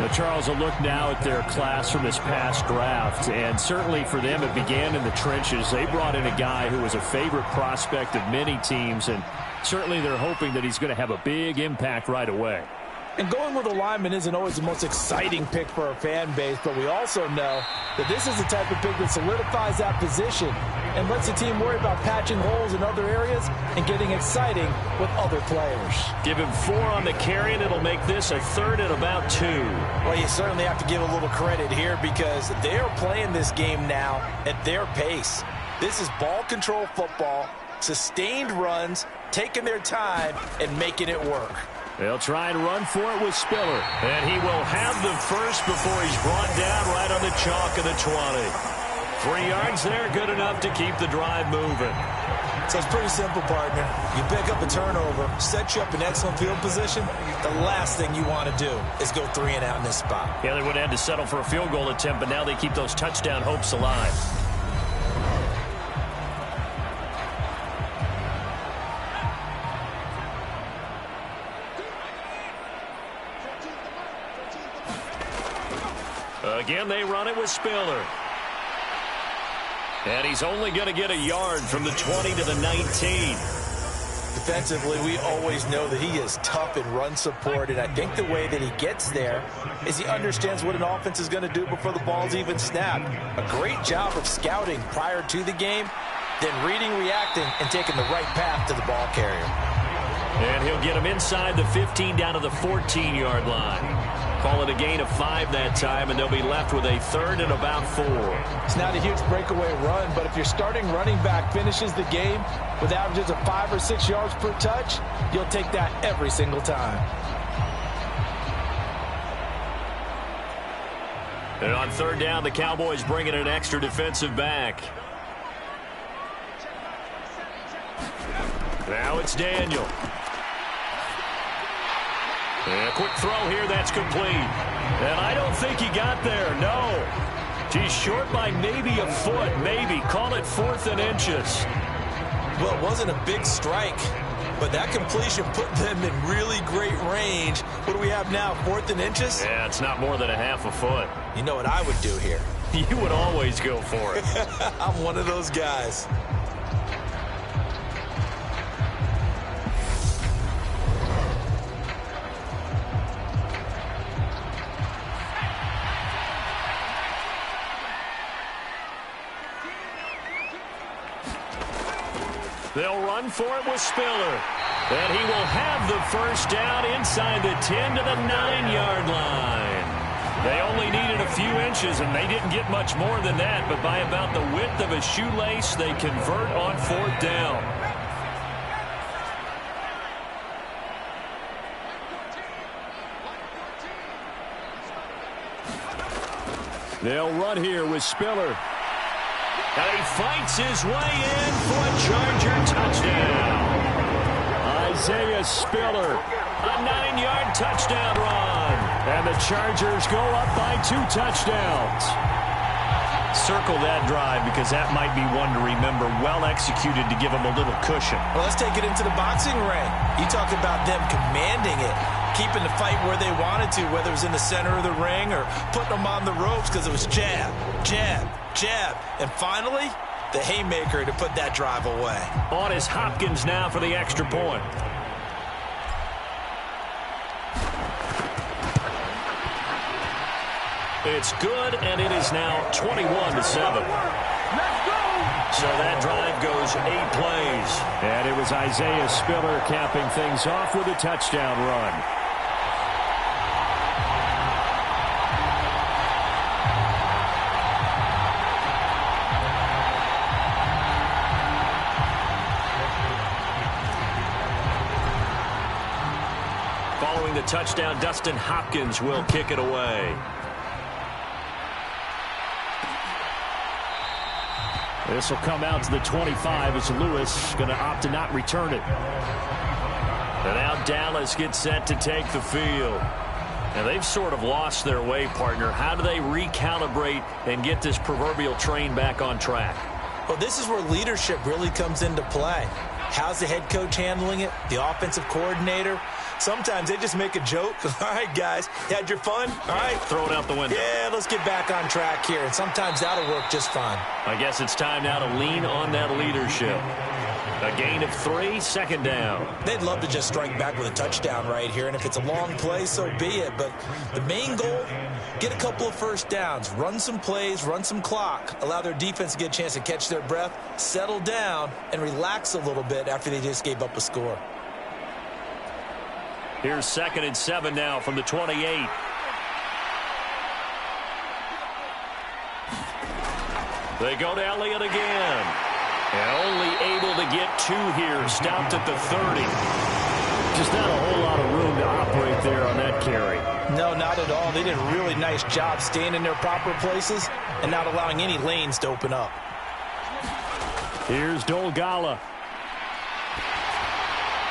Now, Charles, will look now at their class from this past draft, and certainly for them it began in the trenches. They brought in a guy who was a favorite prospect of many teams, and certainly they're hoping that he's going to have a big impact right away. And going with a lineman isn't always the most exciting pick for our fan base, but we also know that this is the type of pick that solidifies that position and lets the team worry about patching holes in other areas and getting exciting with other players. Give him 4 on the carry, and it'll make this a 3rd and about 2. Well, you certainly have to give a little credit here because they are playing this game now at their pace. This is ball control football, sustained runs, taking their time, and making it work. They'll try and run for it with Spiller. And he will have the first before he's brought down right on the chalk of the 20. 3 yards there, good enough to keep the drive moving. So it's pretty simple, partner. You pick up a turnover, set you up in excellent field position. The last thing you want to do is go 3 and out in this spot. Yeah, they would have had to settle for a field goal attempt, but now they keep those touchdown hopes alive. Again, they run it with Spiller. And he's only going to get a yard from the 20 to the 19. Defensively, we always know that he is tough in run support, and I think the way that he gets there is he understands what an offense is going to do before the ball's even snapped. A great job of scouting prior to the game, then reading, reacting, and taking the right path to the ball carrier. And he'll get him inside the 15 down to the 14-yard line. Call it a gain of 5 that time, and they'll be left with a 3rd and about 4. It's not a huge breakaway run, but if your starting running back finishes the game with averages of 5 or 6 yards per touch, you'll take that every single time. And on 3rd down, the Cowboys bring in an extra defensive back. Now it's Daniel. And a quick throw here, that's complete. And I don't think he got there, no. He's short by maybe a foot, maybe. Call it 4th and inches. Well, it wasn't a big strike, but that completion put them in really great range. What do we have now, 4th and inches? Yeah, it's not more than a half a foot. You know what I would do here? You would always go for it. I'm one of those guys. They'll run for it with Spiller. And he will have the first down inside the 10 to the 9-yard line. They only needed a few inches, and they didn't get much more than that. But by about the width of a shoelace, they convert on 4th down. They'll run here with Spiller. And he fights his way in for a Charger touchdown. Isaiah Spiller, a 9-yard touchdown run. And the Chargers go up by 2 touchdowns. Circle that drive because that might be one to remember. Well executed to give them a little cushion. Well, let's take it into the boxing ring. You talk about them commanding it, keeping the fight where they wanted to, whether it was in the center of the ring or putting them on the ropes because it was jab, jab, jab. And finally, the haymaker to put that drive away. On is Hopkins now for the extra point. It's good, and it is now 21-7. So that drive goes 8 plays. And it was Isaiah Spiller capping things off with a touchdown run. Following the touchdown, Dustin Hopkins will kick it away. This will come out to the 25 as Lewis going to opt to not return it. And now Dallas gets set to take the field. And they've sort of lost their way, partner. How do they recalibrate and get this proverbial train back on track? Well, this is where leadership really comes into play. How's the head coach handling it? The offensive coordinator? Sometimes they just make a joke. All right, guys, you had your fun? All right. Throw it out the window. Yeah, let's get back on track here. And sometimes that'll work just fine. I guess it's time now to lean on that leadership. A gain of 3, 2nd down. They'd love to just strike back with a touchdown right here. And if it's a long play, so be it. But the main goal, get a couple of first downs, run some plays, run some clock, allow their defense to get a chance to catch their breath, settle down, and relax a little bit after they just gave up a score. Here's 2nd and 7 now from the 28. They go to Elliott again. And only able to get 2 here. Stopped at the 30. Just not a whole lot of room to operate there on that carry. No, not at all. They did a really nice job staying in their proper places and not allowing any lanes to open up. Here's Dolgala.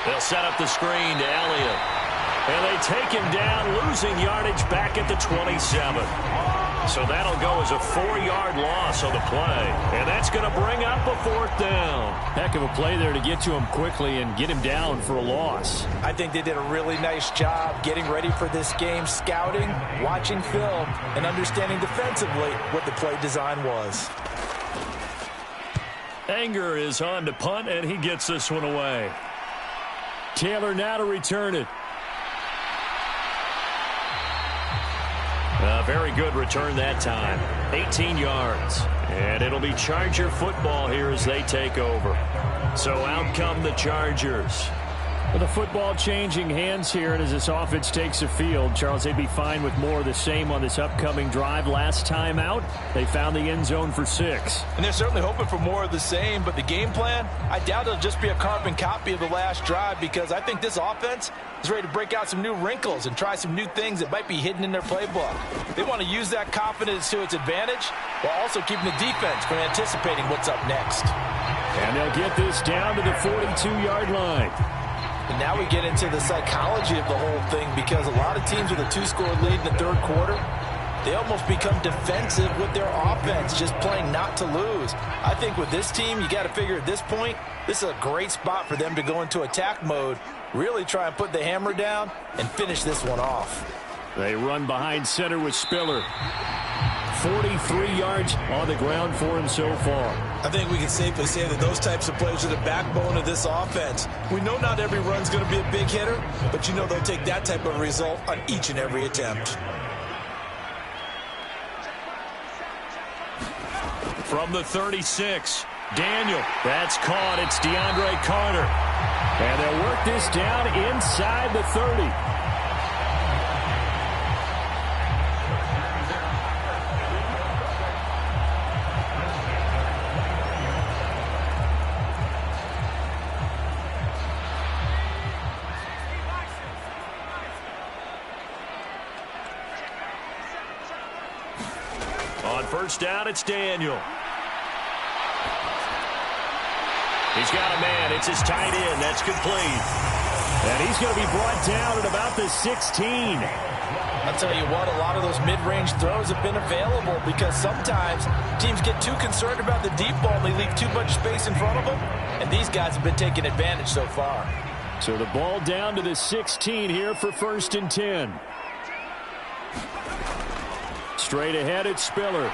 They'll set up the screen to Elliott. And they take him down, losing yardage back at the 27. So that'll go as a 4-yard loss on the play. And that's going to bring up a 4th down. Heck of a play there to get to him quickly and get him down for a loss. I think they did a really nice job getting ready for this game, scouting, watching film, and understanding defensively what the play design was. Anger is on to punt, and he gets this one away. Taylor now to return it. A very good return that time. 18 yards. And it'll be Charger football here as they take over. So out come the Chargers. With the football changing hands here, and as this offense takes the field, Charles, they'd be fine with more of the same on this upcoming drive. Last time out, they found the end zone for 6. And they're certainly hoping for more of the same, but the game plan, I doubt it'll just be a carbon copy of the last drive, because I think this offense is ready to break out some new wrinkles and try some new things that might be hidden in their playbook. They want to use that confidence to its advantage while also keeping the defense from anticipating what's up next. And they'll get this down to the 42-yard line. And now we get into the psychology of the whole thing, because a lot of teams with a 2-score lead in the 3rd quarter, they almost become defensive with their offense, just playing not to lose. I think with this team, you got to figure at this point, this is a great spot for them to go into attack mode, really try and put the hammer down and finish this one off. They run behind center with Spiller. 43 yards on the ground for him so far. I think we can safely say that those types of plays are the backbone of this offense. We know not every run's going to be a big hitter, but you know they'll take that type of result on each and every attempt. From the 36, Daniel, that's caught. It's DeAndre Carter. And they'll work this down inside the 30. On first down, it's Daniel. He's got a man. It's his tight end. That's complete. And he's going to be brought down at about the 16. I'll tell you what, a lot of those mid-range throws have been available because sometimes teams get too concerned about the deep ball and they leave too much space in front of them. And these guys have been taking advantage so far. So the ball down to the 16 here for 1st and 10. Straight ahead, it's Spiller.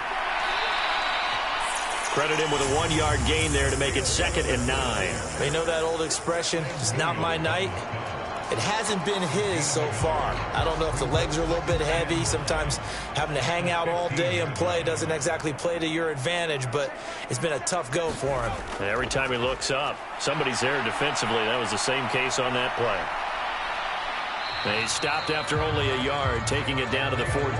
Credit him with a 1-yard gain there to make it 2nd and 9. They know that old expression, it's not my night. It hasn't been his so far. I don't know if the legs are a little bit heavy. Sometimes having to hang out all day and play doesn't exactly play to your advantage, but it's been a tough go for him. And every time he looks up, somebody's there defensively. That was the same case on that play. They stopped after only a yard, taking it down to the 14.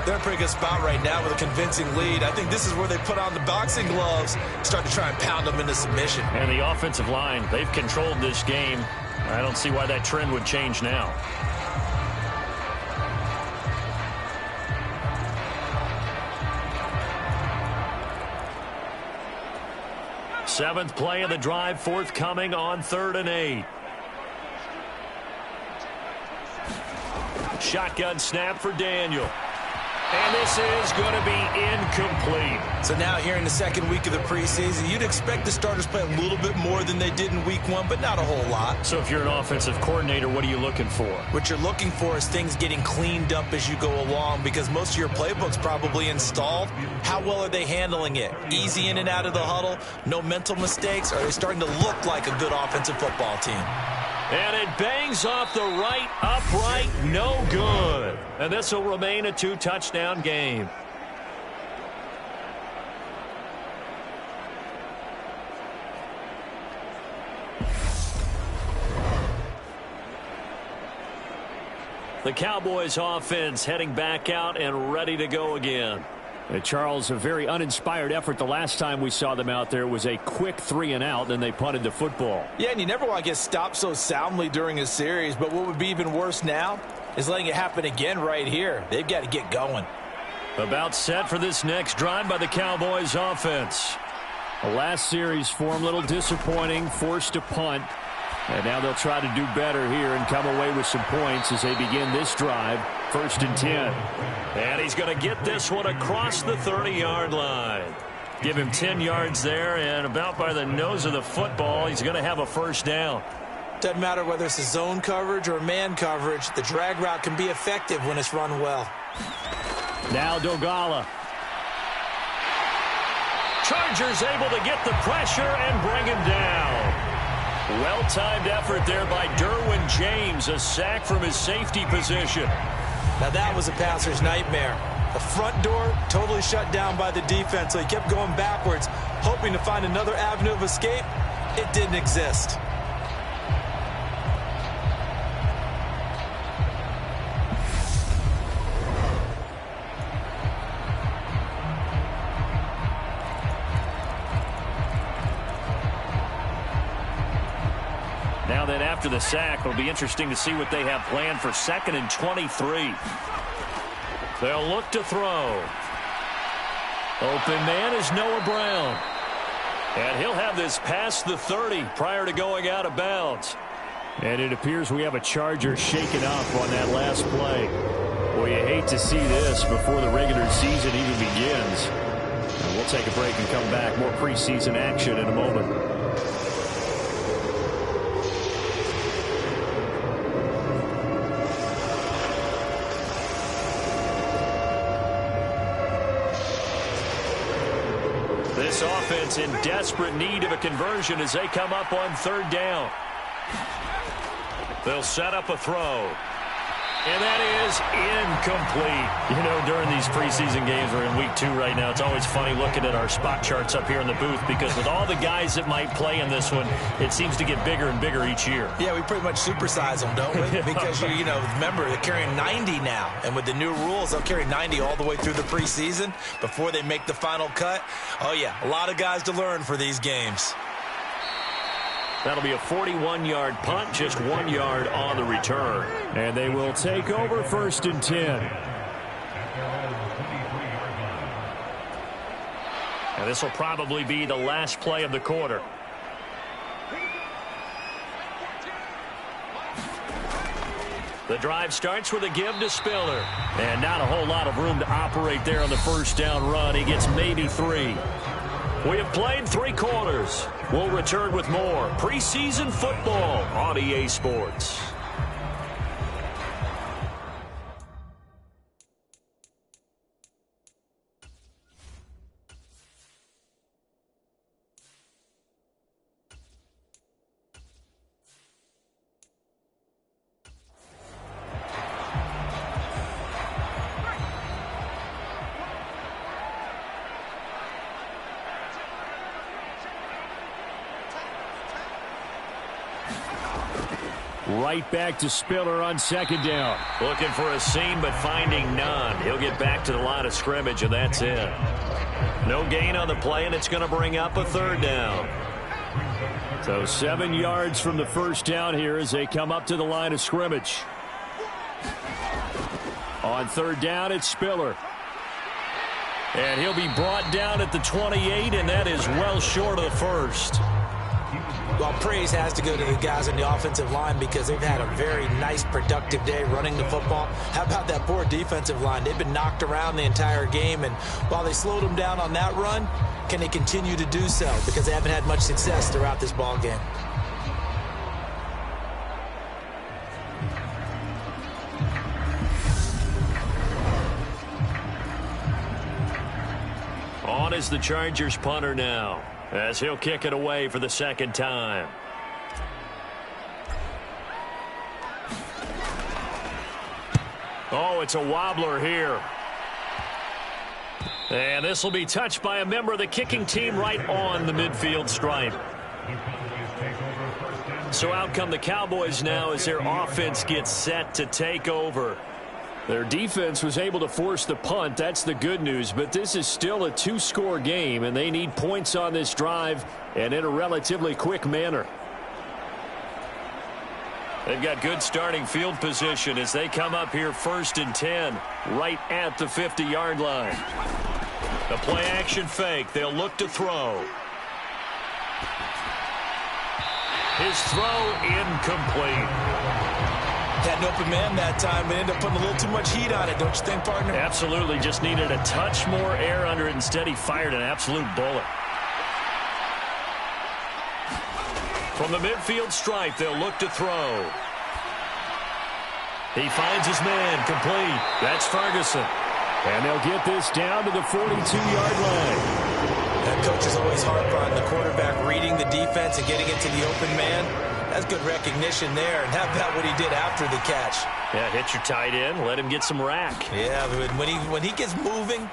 They're in a pretty good spot right now with a convincing lead. I think this is where they put on the boxing gloves, start to try and pound them into submission. And the offensive line, they've controlled this game. I don't see why that trend would change now. Seventh play of the drive, forthcoming on 3rd and 8. Shotgun snap for Daniel. And this is going to be incomplete. So now here in the 2nd week of the preseason, you'd expect the starters play a little bit more than they did in week 1, but not a whole lot. So if you're an offensive coordinator, what are you looking for? What you're looking for is things getting cleaned up as you go along because most of your playbook's probably installed. How well are they handling it? Easy in and out of the huddle? No mental mistakes? Are they starting to look like a good offensive football team? And it bangs off the right upright, no good. And this will remain a 2-touchdown game. The Cowboys offense heading back out and ready to go again. Charles, a very uninspired effort. The last time we saw them out there was a quick 3-and-out, then they punted the football. Yeah, and you never want to get stopped so soundly during a series, but what would be even worse now is letting it happen again right here. They've got to get going. About set for this next drive by the Cowboys offense. The last series form a little disappointing, forced to punt. And now they'll try to do better here and come away with some points as they begin this drive. 1st and 10. And he's going to get this one across the 30-yard line. Give him 10 yards there, and about by the nose of the football, he's going to have a 1st down. Doesn't matter whether it's a zone coverage or man coverage, the drag route can be effective when it's run well. Now Dogala. Chargers able to get the pressure and bring him down. Well-timed effort there by Derwin James, a sack from his safety position. Now that was a passer's nightmare. The front door totally shut down by the defense, so he kept going backwards, hoping to find another avenue of escape. It didn't exist. Now then, after the sack, it'll be interesting to see what they have planned for 2nd and 23. They'll look to throw. Open man is Noah Brown. And he'll have this past the 30 prior to going out of bounds. And it appears we have a Charger shaken up on that last play. Well, you hate to see this before the regular season even begins. And we'll take a break and come back. More preseason action in a moment. This offense in desperate need of a conversion as they come up on 3rd down. They'll set up a throw. And that is incomplete. You know, during these preseason games, we're in week 2 right now. It's always funny looking at our spot charts up here in the booth because with all the guys that might play in this one, it seems to get bigger and bigger each year. Yeah, we pretty much supersize them, don't we? Because, you know, remember, they're carrying 90 now. And with the new rules, they'll carry 90 all the way through the preseason before they make the final cut. Oh, yeah, a lot of guys to learn for these games. That'll be a 41-yard punt, just 1 yard on the return. And they will take over 1st and 10. And this will probably be the last play of the quarter. The drive starts with a give to Spiller. And not a whole lot of room to operate there on the first down run. He gets maybe 3. We have played 3 quarters. We'll return with more preseason football on EA Sports. Right back to Spiller on 2nd down. Looking for a seam, but finding none. He'll get back to the line of scrimmage, and that's it. No gain on the play, and it's going to bring up a 3rd down. So 7 yards from the first down here as they come up to the line of scrimmage. On 3rd down, it's Spiller. And he'll be brought down at the 28, and that is well short of the first. Well, praise has to go to the guys on the offensive line because they've had a very nice, productive day running the football. How about that poor defensive line? They've been knocked around the entire game, and while they slowed them down on that run, can they continue to do so? Because they haven't had much success throughout this ball game. On is the Chargers punter now, as he'll kick it away for the 2nd time. Oh, it's a wobbler here. And this will be touched by a member of the kicking team right on the midfield stripe. So out come the Cowboys now as their offense gets set to take over. Their defense was able to force the punt. That's the good news. But this is still a 2-score game, and they need points on this drive and in a relatively quick manner. They've got good starting field position as they come up here 1st and 10, right at the 50-yard line. The play-action fake. They'll look to throw. His throw incomplete. Had an open man that time, but ended up putting a little too much heat on it, don't you think, partner? Absolutely. Just needed a touch more air under it. Instead, he fired an absolute bullet. From the midfield stripe, they'll look to throw. He finds his man, complete. That's Ferguson. And they'll get this down to the 42-yard line. That coach is always hard on the quarterback reading the defense and getting it to the open man. That's good recognition there. And how about what he did after the catch? Yeah, hit your tight end. Let him get some rack. Yeah, but when he gets moving,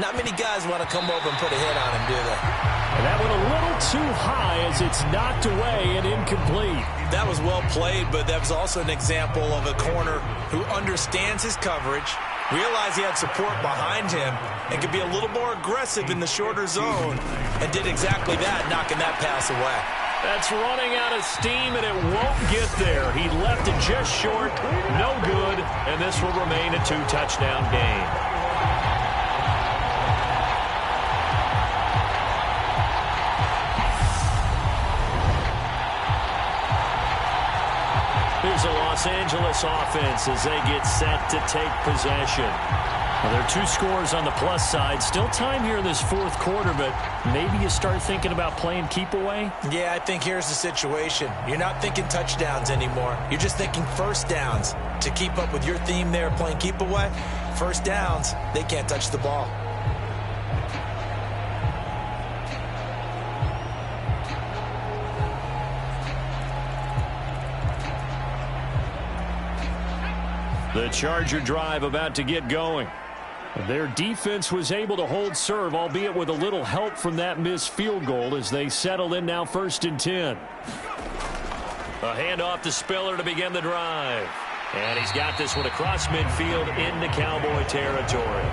not many guys want to come over and put a hit on him, do they? And that went a little too high as it's knocked away and incomplete. That was well played, but that was also an example of a corner who understands his coverage, realized he had support behind him, and could be a little more aggressive in the shorter zone, and did exactly that, knocking that pass away. That's running out of steam, and it won't get there. He left it just short, no good, and this will remain a 2-touchdown game. Here's the Los Angeles offense as they get set to take possession. Well, there are 2 scores on the plus side. Still time here in this 4th quarter, but maybe you start thinking about playing keep away? Yeah, I think here's the situation. You're not thinking touchdowns anymore. You're just thinking first downs. To keep up with your theme there, playing keep away, first downs, they can't touch the ball. The Charger drive about to get going. Their defense was able to hold serve, albeit with a little help from that missed field goal as they settle in now 1st and 10. A handoff to Spiller to begin the drive. And he's got this one across midfield into Cowboy territory.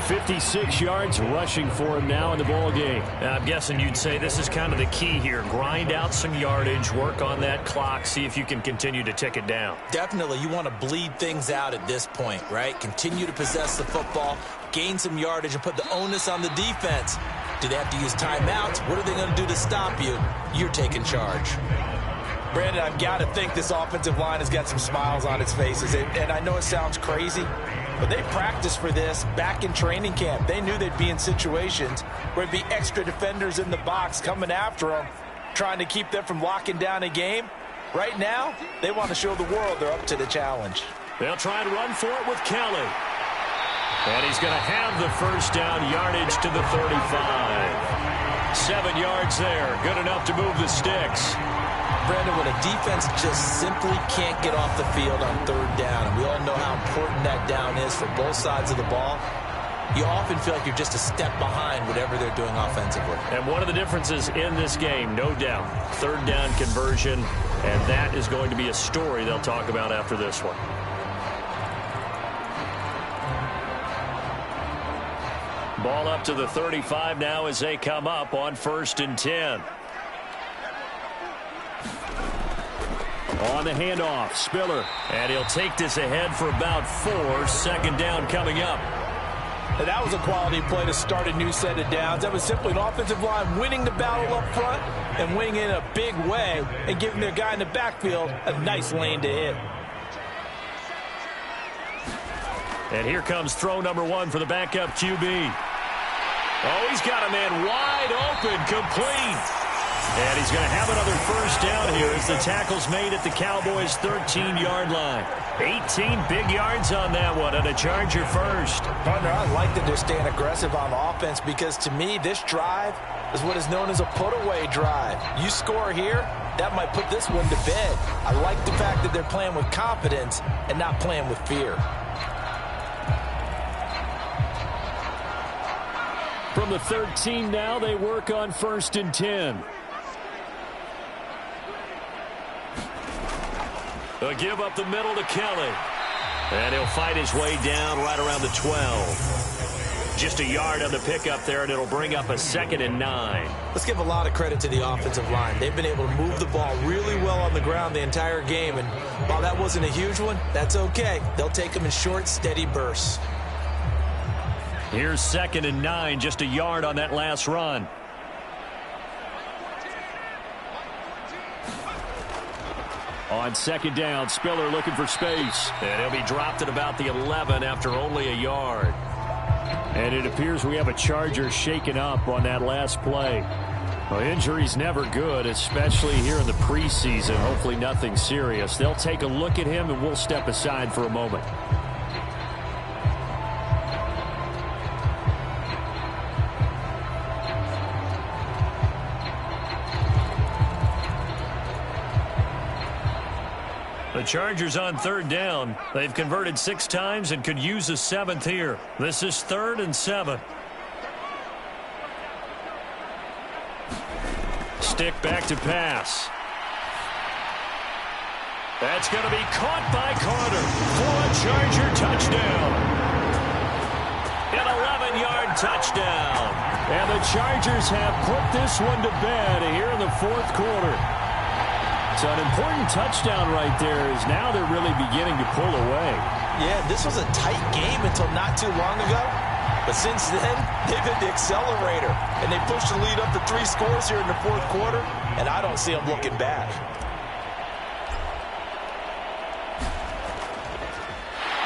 56 yards rushing for him now in the ball game. Now, I'm guessing you'd say this is kind of the key here. Grind out some yardage, work on that clock, see if you can continue to tick it down. Definitely, you want to bleed things out at this point, right? Continue to possess the football, gain some yardage, and put the onus on the defense. Do they have to use timeouts? What are they going to do to stop you? You're taking charge. Brandon, I've got to think this offensive line has got some smiles on its faces. And I know it sounds crazy, but they practiced for this back in training camp. They knew they'd be in situations where there'd be extra defenders in the box coming after them, trying to keep them from locking down a game. Right now, they want to show the world they're up to the challenge. They'll try and run for it with Kelly. And he's going to have the first down, yardage to the 35. 7 yards there, good enough to move the sticks. Brandon, when a defense just simply can't get off the field on 3rd down, and we all know how important that down is for both sides of the ball, you often feel like you're just a step behind whatever they're doing offensively. And one of the differences in this game, no doubt, 3rd down conversion, and that is going to be a story they'll talk about after this one. Ball up to the 35 now as they come up on 1st and 10. On the handoff, Spiller. And he'll take this ahead for about 4. 2nd down coming up. And that was a quality play to start a new set of downs. That was simply an offensive line winning the battle up front and winning in a big way and giving their guy in the backfield a nice lane to hit. And here comes throw number 1 for the backup QB. Oh, he's got a man wide open, complete. And he's going to have another first down here as the tackle's made at the Cowboys' 13-yard line. 18 big yards on that one, and a Charger first. Partner, I like that they're staying aggressive on offense because, to me, this drive is what is known as a put-away drive. You score here, that might put this one to bed. I like the fact that they're playing with confidence and not playing with fear. From the 13 now, they work on 1st and 10. A give up the middle to Kelly. And he'll fight his way down right around the 12. Just a yard on the pickup there, and it'll bring up a 2nd and 9. Let's give a lot of credit to the offensive line. They've been able to move the ball really well on the ground the entire game. And while that wasn't a huge one, that's okay. They'll take them in short, steady bursts. Here's 2nd and 9, just a yard on that last run. On 2nd down, Spiller looking for space. And he'll be dropped at about the 11 after only a yard. And it appears we have a Charger shaken up on that last play. Well, injury's never good, especially here in the preseason. Hopefully nothing serious. They'll take a look at him, and we'll step aside for a moment. The Chargers on 3rd down. They've converted 6 times and could use a 7th here. This is 3rd and 7. Stick back to pass. That's going to be caught by Carter for a Charger touchdown. An 11-yard touchdown. And the Chargers have put this one to bed here in the 4th quarter. So an important touchdown right there is now they're really beginning to pull away. Yeah, this was a tight game until not too long ago. But since then, they've hit the accelerator. And they pushed the lead up to 3 scores here in the 4th quarter. And I don't see them looking back.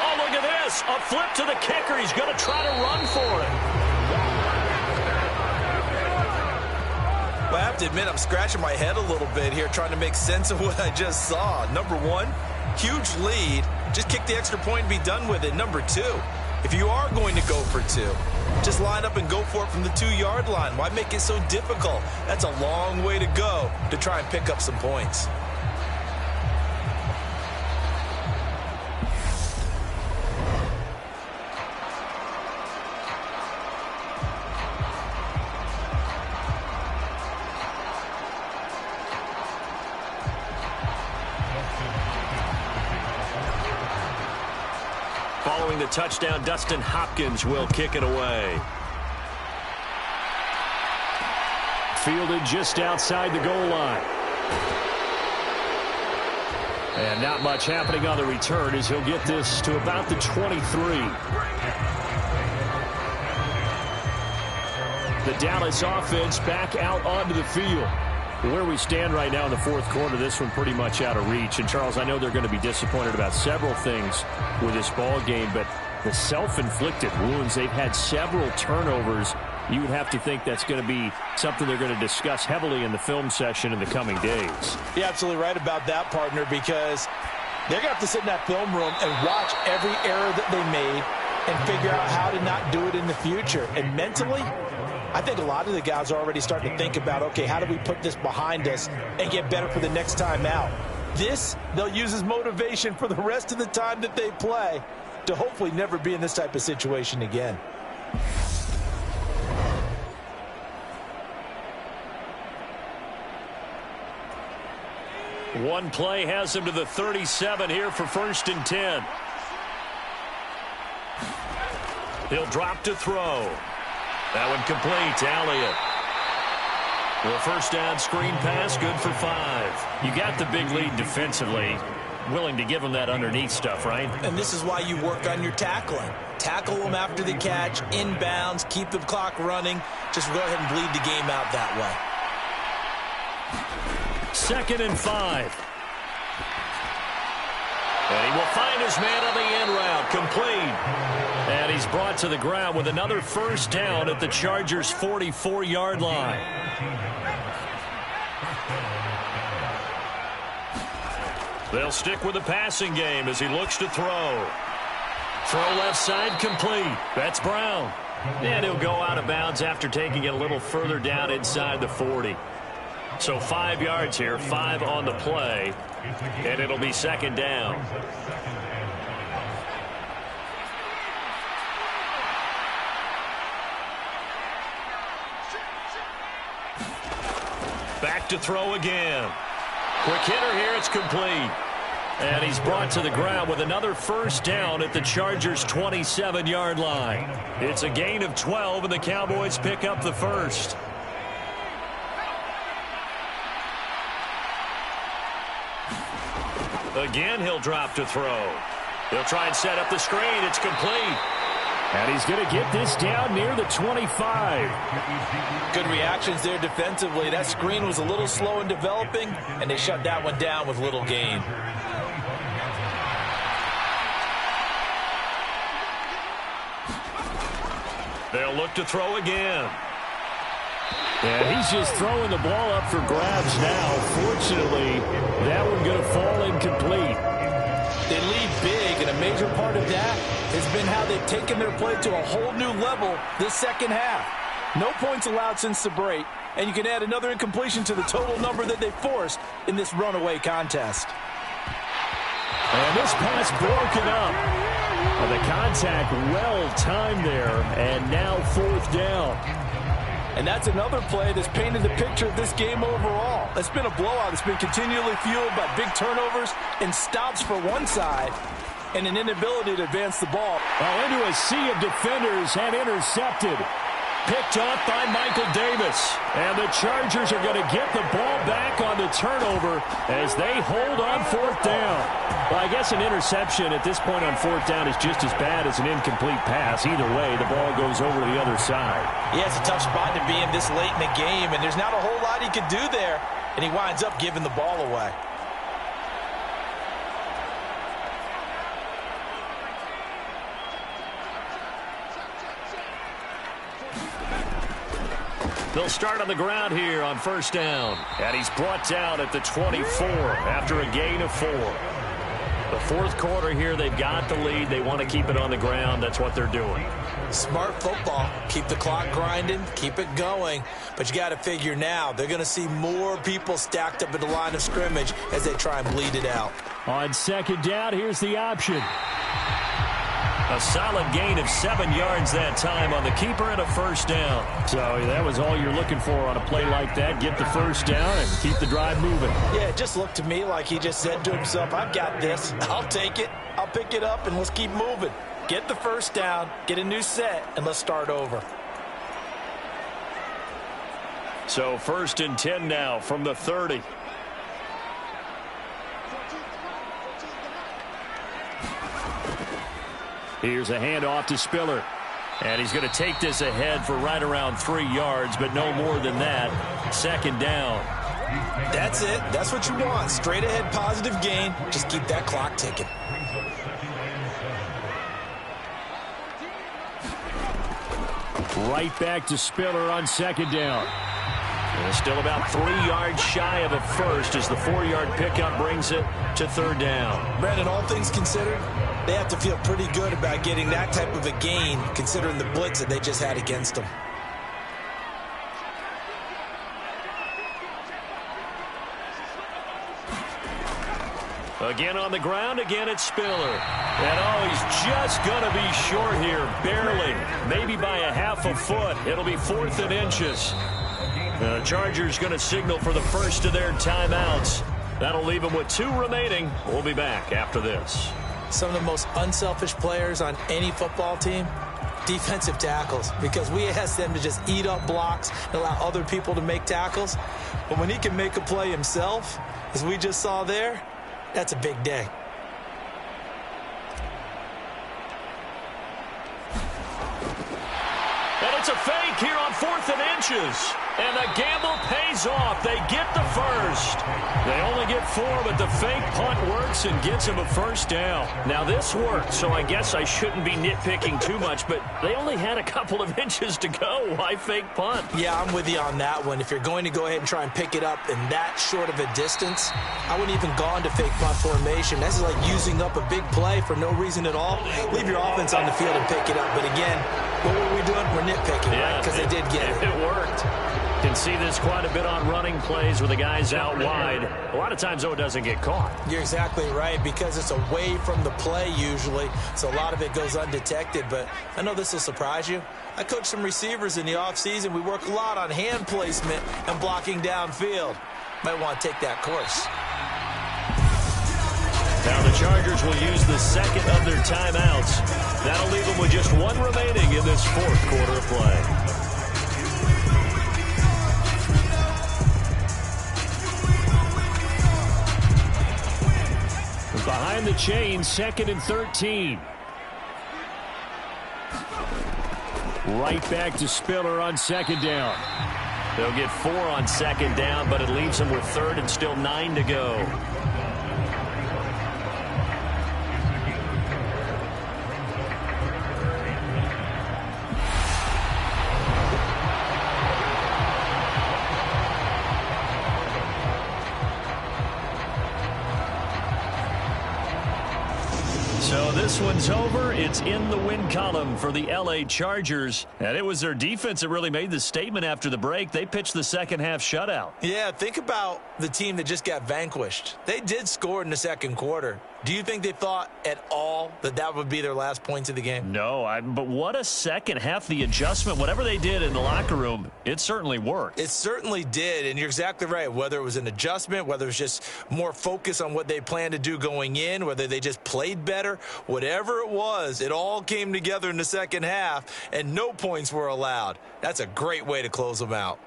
Oh, look at this. A flip to the kicker. He's going to try to run for it. Well, I have to admit, I'm scratching my head a little bit here trying to make sense of what I just saw. Number 1, huge lead. Just kick the extra point and be done with it. Number 2, if you are going to go for 2, just line up and go for it from the 2-yard line. Why make it so difficult? That's a long way to go to try and pick up some points. scoring the touchdown. Dustin Hopkins will kick it away. Fielded just outside the goal line. And not much happening on the return as he'll get this to about the 23. The Dallas offense back out onto the field. Where we stand right now in the fourth quarter, this one pretty much out of reach. And, Charles, I know they're going to be disappointed about several things with this ball game, but the self-inflicted wounds, they've had several turnovers. You would have to think that's going to be something they're going to discuss heavily in the film session in the coming days. You're absolutely right about that, partner, because they're going to have to sit in that film room and watch every error that they made and figure out how to not do it in the future. And mentally, I think a lot of the guys are already starting to think about, okay, how do we put this behind us and get better for the next time out? This, they'll use as motivation for the rest of the time that they play to hopefully never be in this type of situation again. One play has him to the 37 here for 1st and 10. He'll drop to throw. That one complete to Elliott. Well, first down screen pass, good for 5. You got the big lead defensively. Willing to give them that underneath stuff, right? And this is why you work on your tackling. Tackle them after the catch, inbounds, keep the clock running. Just go ahead and bleed the game out that way. 2nd and 5. And he will find his man on the end route, complete. And he's brought to the ground with another first down at the Chargers' 44-yard line. They'll stick with the passing game as he looks to throw. Throw left side, complete. That's Brown. And he'll go out of bounds after taking it a little further down inside the 40. So 5 yards here, 5 on the play, and it'll be 2nd down. Back to throw again. Quick hitter here, it's complete. And he's brought to the ground with another first down at the Chargers' 27-yard line. It's a gain of 12, and the Cowboys pick up the first. Again, he'll drop to throw. He'll try and set up the screen. It's complete. And he's going to get this down near the 25. Good reactions there defensively. That screen was a little slow in developing, and they shut that one down with little gain. They'll look to throw again. And he's just throwing the ball up for grabs now. Fortunately, that one going to fall incomplete. They lead big, and a major part of that has been how they've taken their play to a whole new level this second half. No points allowed since the break, and you can add another incompletion to the total number that they forced in this runaway contest. And this pass broken up. The contact well timed there, and now 4th down. And that's another play that's painted the picture of this game overall. It's been a blowout. It's been continually fueled by big turnovers and stops for one side and an inability to advance the ball. Oh, into a sea of defenders and intercepted. Picked off by Michael Davis. And the Chargers are going to get the ball back on the turnover as they hold on 4th down. Well, I guess an interception at this point on 4th down is just as bad as an incomplete pass. Either way, the ball goes over to the other side. Yeah, it's a tough spot to be in this late in the game, and there's not a whole lot he could do there, and he winds up giving the ball away. They'll start on the ground here on 1st down. And he's brought down at the 24 after a gain of 4. The 4th quarter here, they've got the lead. They want to keep it on the ground. That's what they're doing. Smart football. Keep the clock grinding. Keep it going. But you got to figure now, they're going to see more people stacked up at the line of scrimmage as they try and bleed it out. On 2nd down, here's the option. A solid gain of 7 yards that time on the keeper and a first down. So that was all you're looking for on a play like that. Get the first down and keep the drive moving. Yeah, it just looked to me like he just said to himself, I've got this. I'll take it. I'll pick it up, and let's keep moving. Get the first down, get a new set, and let's start over. So 1st and 10 now from the 30. Here's a handoff to Spiller. And he's going to take this ahead for right around 3 yards, but no more than that. 2nd down. That's it. That's what you want. Straight ahead positive gain. Just keep that clock ticking. Right back to Spiller on 2nd down. And still about 3 yards shy of a first as the 4-yard pickup brings it to 3rd down. Brandon, all things considered, they have to feel pretty good about getting that type of a gain considering the blitz that they just had against them. Again on the ground, again it's Spiller. And oh, he's just going to be short here, barely. Maybe by a half a foot. It'll be 4th and inches. The Chargers going to signal for the first of their timeouts. That'll leave them with 2 remaining. We'll be back after this. Some of the most unselfish players on any football team, defensive tackles, because we ask them to just eat up blocks and allow other people to make tackles. But when he can make a play himself, as we just saw there, that's a big day. And it's a fake here on 4th and inches. And the gamble pays off. They get the first. They only get 4, but the fake punt works and gets them a first down. Now, this worked, so I guess I shouldn't be nitpicking too much, but they only had a couple of inches to go. Why fake punt? Yeah, I'm with you on that one. If you're going to go ahead and try and pick it up in that short of a distance, I wouldn't even gone to fake punt formation. This is like using up a big play for no reason at all. Leave your offense on the field and pick it up. But again, what were we doing? We're nitpicking, right? Because they did get it. It worked. Can see this quite a bit on running plays with the guys out wide. A lot of times, though, it doesn't get caught. You're exactly right, because it's away from the play usually, so a lot of it goes undetected. But I know this will surprise you. I coach some receivers in the offseason. We work a lot on hand placement and blocking downfield. Might want to take that course. Now the Chargers will use the 2nd of their timeouts. That'll leave them with just 1 remaining in this 4th quarter of play. Behind the chain, 2nd and 13. Right back to Spiller on 2nd down. They'll get 4 on 2nd down, but it leaves them with 3rd and still 9 to go. So this one's over. It's in the win column for the L.A. Chargers. And it was their defense that really made the statement after the break. They pitched the second half shutout. Yeah, think about the team that just got vanquished. They did score in the 2nd quarter. Do you think they thought at all that that would be their last points of the game? No, but what a second half. The adjustment, whatever they did in the locker room, it certainly worked. It certainly did, and you're exactly right. Whether it was an adjustment, whether it was just more focus on what they planned to do going in, whether they just played better, whatever it was, it all came together in the second half, and no points were allowed. That's a great way to close them out.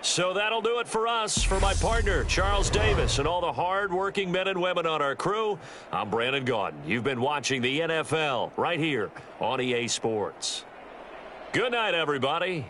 So that'll do it for us. For my partner, Charles Davis, and all the hard-working men and women on our crew, I'm Brandon Gaudin. You've been watching the NFL right here on EA Sports. Good night, everybody.